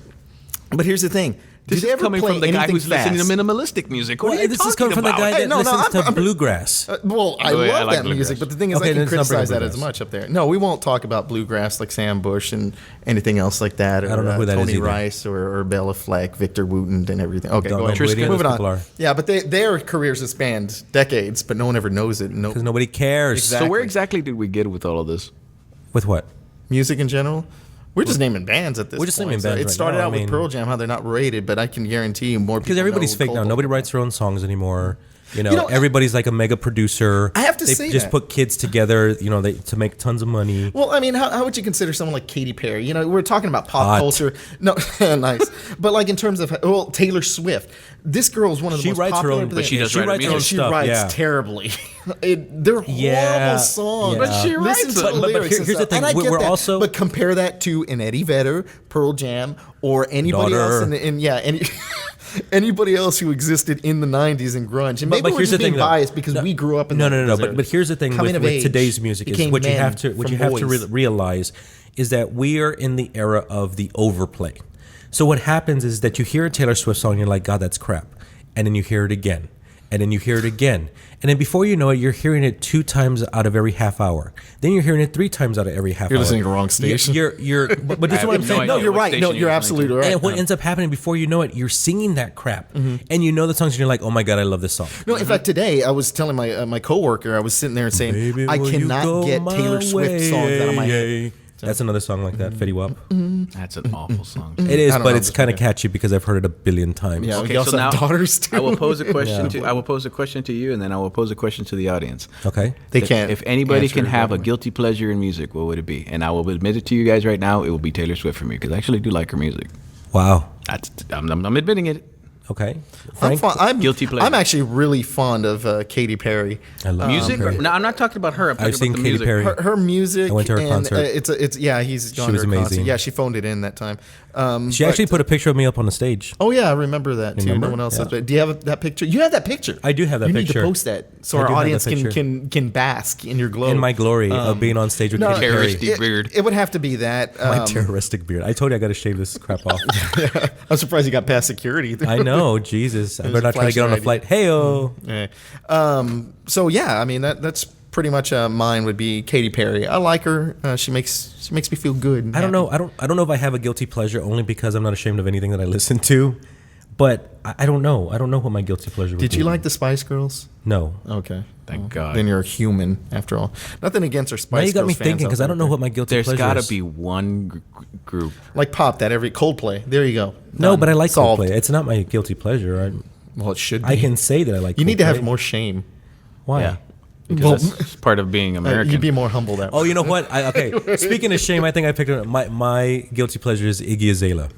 But here's the thing. This is coming from the guy who's listening to minimalistic music. What are you This talking is coming from the about? guy that listens to I'm- bluegrass. I Oh, yeah, I love like that music, bluegrass. but the thing is, Okay, I then can it's not criticize that bluegrass. as much up there. No, we won't talk about bluegrass like Sam Bush and anything else like that. Or, I don't know who that is Tony either. Rice or Bella Fleck, Victor Wooten, and everything. Okay, Don't go know ahead. who any of Moving those on. people are. Yeah, but their careers have spanned decades, but no one ever knows it. No, Because nobody cares. Exactly. So where exactly did we get with all of this? With what? music in general. We're just naming bands at this We're just point. naming So bands it right started now. out I mean- with Pearl Jam, how they're not rated, but I can guarantee you more people Because everybody's know fake now. Coldplay. Nobody writes their own songs anymore. know, Everybody's like a mega producer. I have to they say just that. put kids together, to make tons of money. Well, I mean, how would you consider someone like Katy Perry? We're talking about pop Hot. culture. No, nice. But like in terms of, Taylor Swift, this girl is one of the She most writes her popular. own- But she does she write her writes her own music. She stuff. writes Yeah. terribly. They're horrible Yeah, songs. yeah. But she writes Listen to to- the but lyrics. here's the thing. And I We're get that. also- But compare that to an Eddie Vedder, Pearl Jam, or anybody else anybody else who existed in the 90s in grunge. And maybe but we're here's just the thing, being though. biased because we grew up in No. those But eras. here's the thing Coming with of age, today's music is became what you men have to from boys. realize is that we are in the era of the overplay. So what happens is that you hear a Taylor Swift song and you're like, God, that's crap, and then you hear it again, and then you hear it again, and then before you know it, you're hearing it 2 times out of every half hour. Then you're hearing it 3 times out of every half hour. You're listening to the wrong station. But this is what I'm no saying. idea No, you're what right. station No, you're you're listening absolutely to. right. And what ends up happening before you know it, you're singing that crap, and you know the songs, and you're like, "Oh my God, I love this song." No, in fact, today I was telling my coworker, I was sitting there and saying, Baby, I will you cannot go get my Taylor Swift songs out of my head. That's another song like that, Fetty Wap. That's an awful song. It is, I don't but know, it's just kind of okay. catchy because I've heard it a billion times. Yeah. Okay, You also so now have daughters, too. I will pose a question to I will pose a question to you, and then I will pose a question to the audience. Okay. They can't. If anybody answer can it have right a away. guilty pleasure in music, what would it be? And I will admit it to you guys right now. It will be Taylor Swift for me because I actually do like her music. Wow. I'm admitting it. Okay. I'm, Frank, Guilty pleasure. I'm actually really fond of Katy Perry. I love Music? Perry. No, I'm not talking about her. I'm talking I've seen about the Katy music. Perry. Her music. I went to her and, concert. It's he's gone was to her concert. amazing. Yeah, she phoned it in that time. She actually put a picture of me up on the stage. Oh yeah, I remember that too. Remember? No one else Yeah. has. Do you have that picture? You have that picture. I do have that you picture. You need to post that so I our do have audience that picture. can bask in your glow. In my glory of being on stage with No, Katy Perry. Terroristic beard. It would have to be that. My terroristic beard. I told you I got to shave this crap off. I'm surprised you got past security. I know, Jesus. I better not try to get on a flight. Hey-o. Yeah. So yeah, I mean that's pretty much mine would be Katy Perry. I like her. She makes me feel good. and I don't happy. know. I don't know if I have a guilty pleasure only because I'm not ashamed of anything that I listen to. But I don't know. I don't know what my guilty pleasure would be. Did you like the Spice Girls? No. Okay. Thank God. Then you're a human after all. Nothing against our Spice Now you got me Girls fans thinking out because I there, don't know what my guilty There's pleasure got to is. be one group. like pop that every Coldplay. There you go. No, Done. but I like Solved. Coldplay. It's not my guilty pleasure. Well, it should be. I can say that I like You need to have Coldplay. more shame. Why? Yeah. Because Well, that's part of being American. you'd be more humble that way. Oh, you know what? Okay. Speaking of shame, I think I picked it up. My guilty pleasure is Iggy Azalea.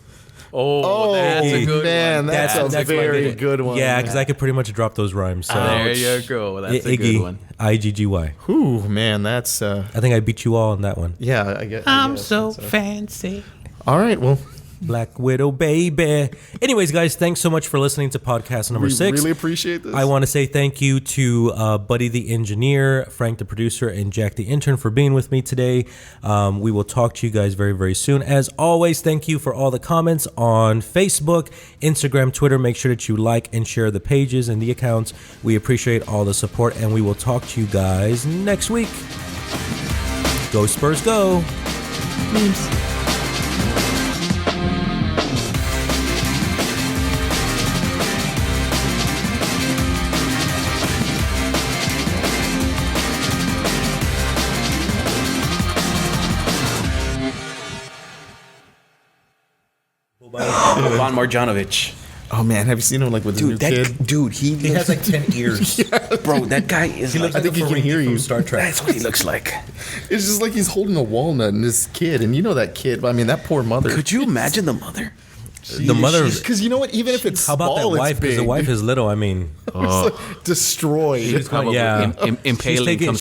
Oh, that's a good man, one. that's a my very favorite. good one. Yeah, because I could pretty much drop those rhymes. So. There you go. That's a Iggy, good one. IGGY. Ooh, man, that's I think I beat you all on that one. yeah. I guess. fancy. All right. Well, Black Widow, baby. Anyways, guys, thanks so much for listening to podcast number we 6. really appreciate this. I want to say thank you to Buddy the engineer, Frank the producer, and Jack the intern for being with me today. We will talk to you guys very, very soon. As always, thank you for all the comments on Facebook, Instagram, Twitter. Make sure that you like and share the pages and the accounts. We appreciate all the support, and we will talk to you guys next week. Go Spurs, go! Von Marjanovic. Oh man, have you seen him like with his new kid? dude, he has like 10 ears. bro, that guy is like, I think he can hear you. Star Trek. that's what he looks like. It's just like he's holding a walnut in his kid, and you know that kid. I mean, that poor mother. Could you imagine the mother? The mother. Because you know what? Even if it's How about small, that wife? it's Because big. the wife is little. I mean, It's like destroyed. yeah. Impaling She's taking- comes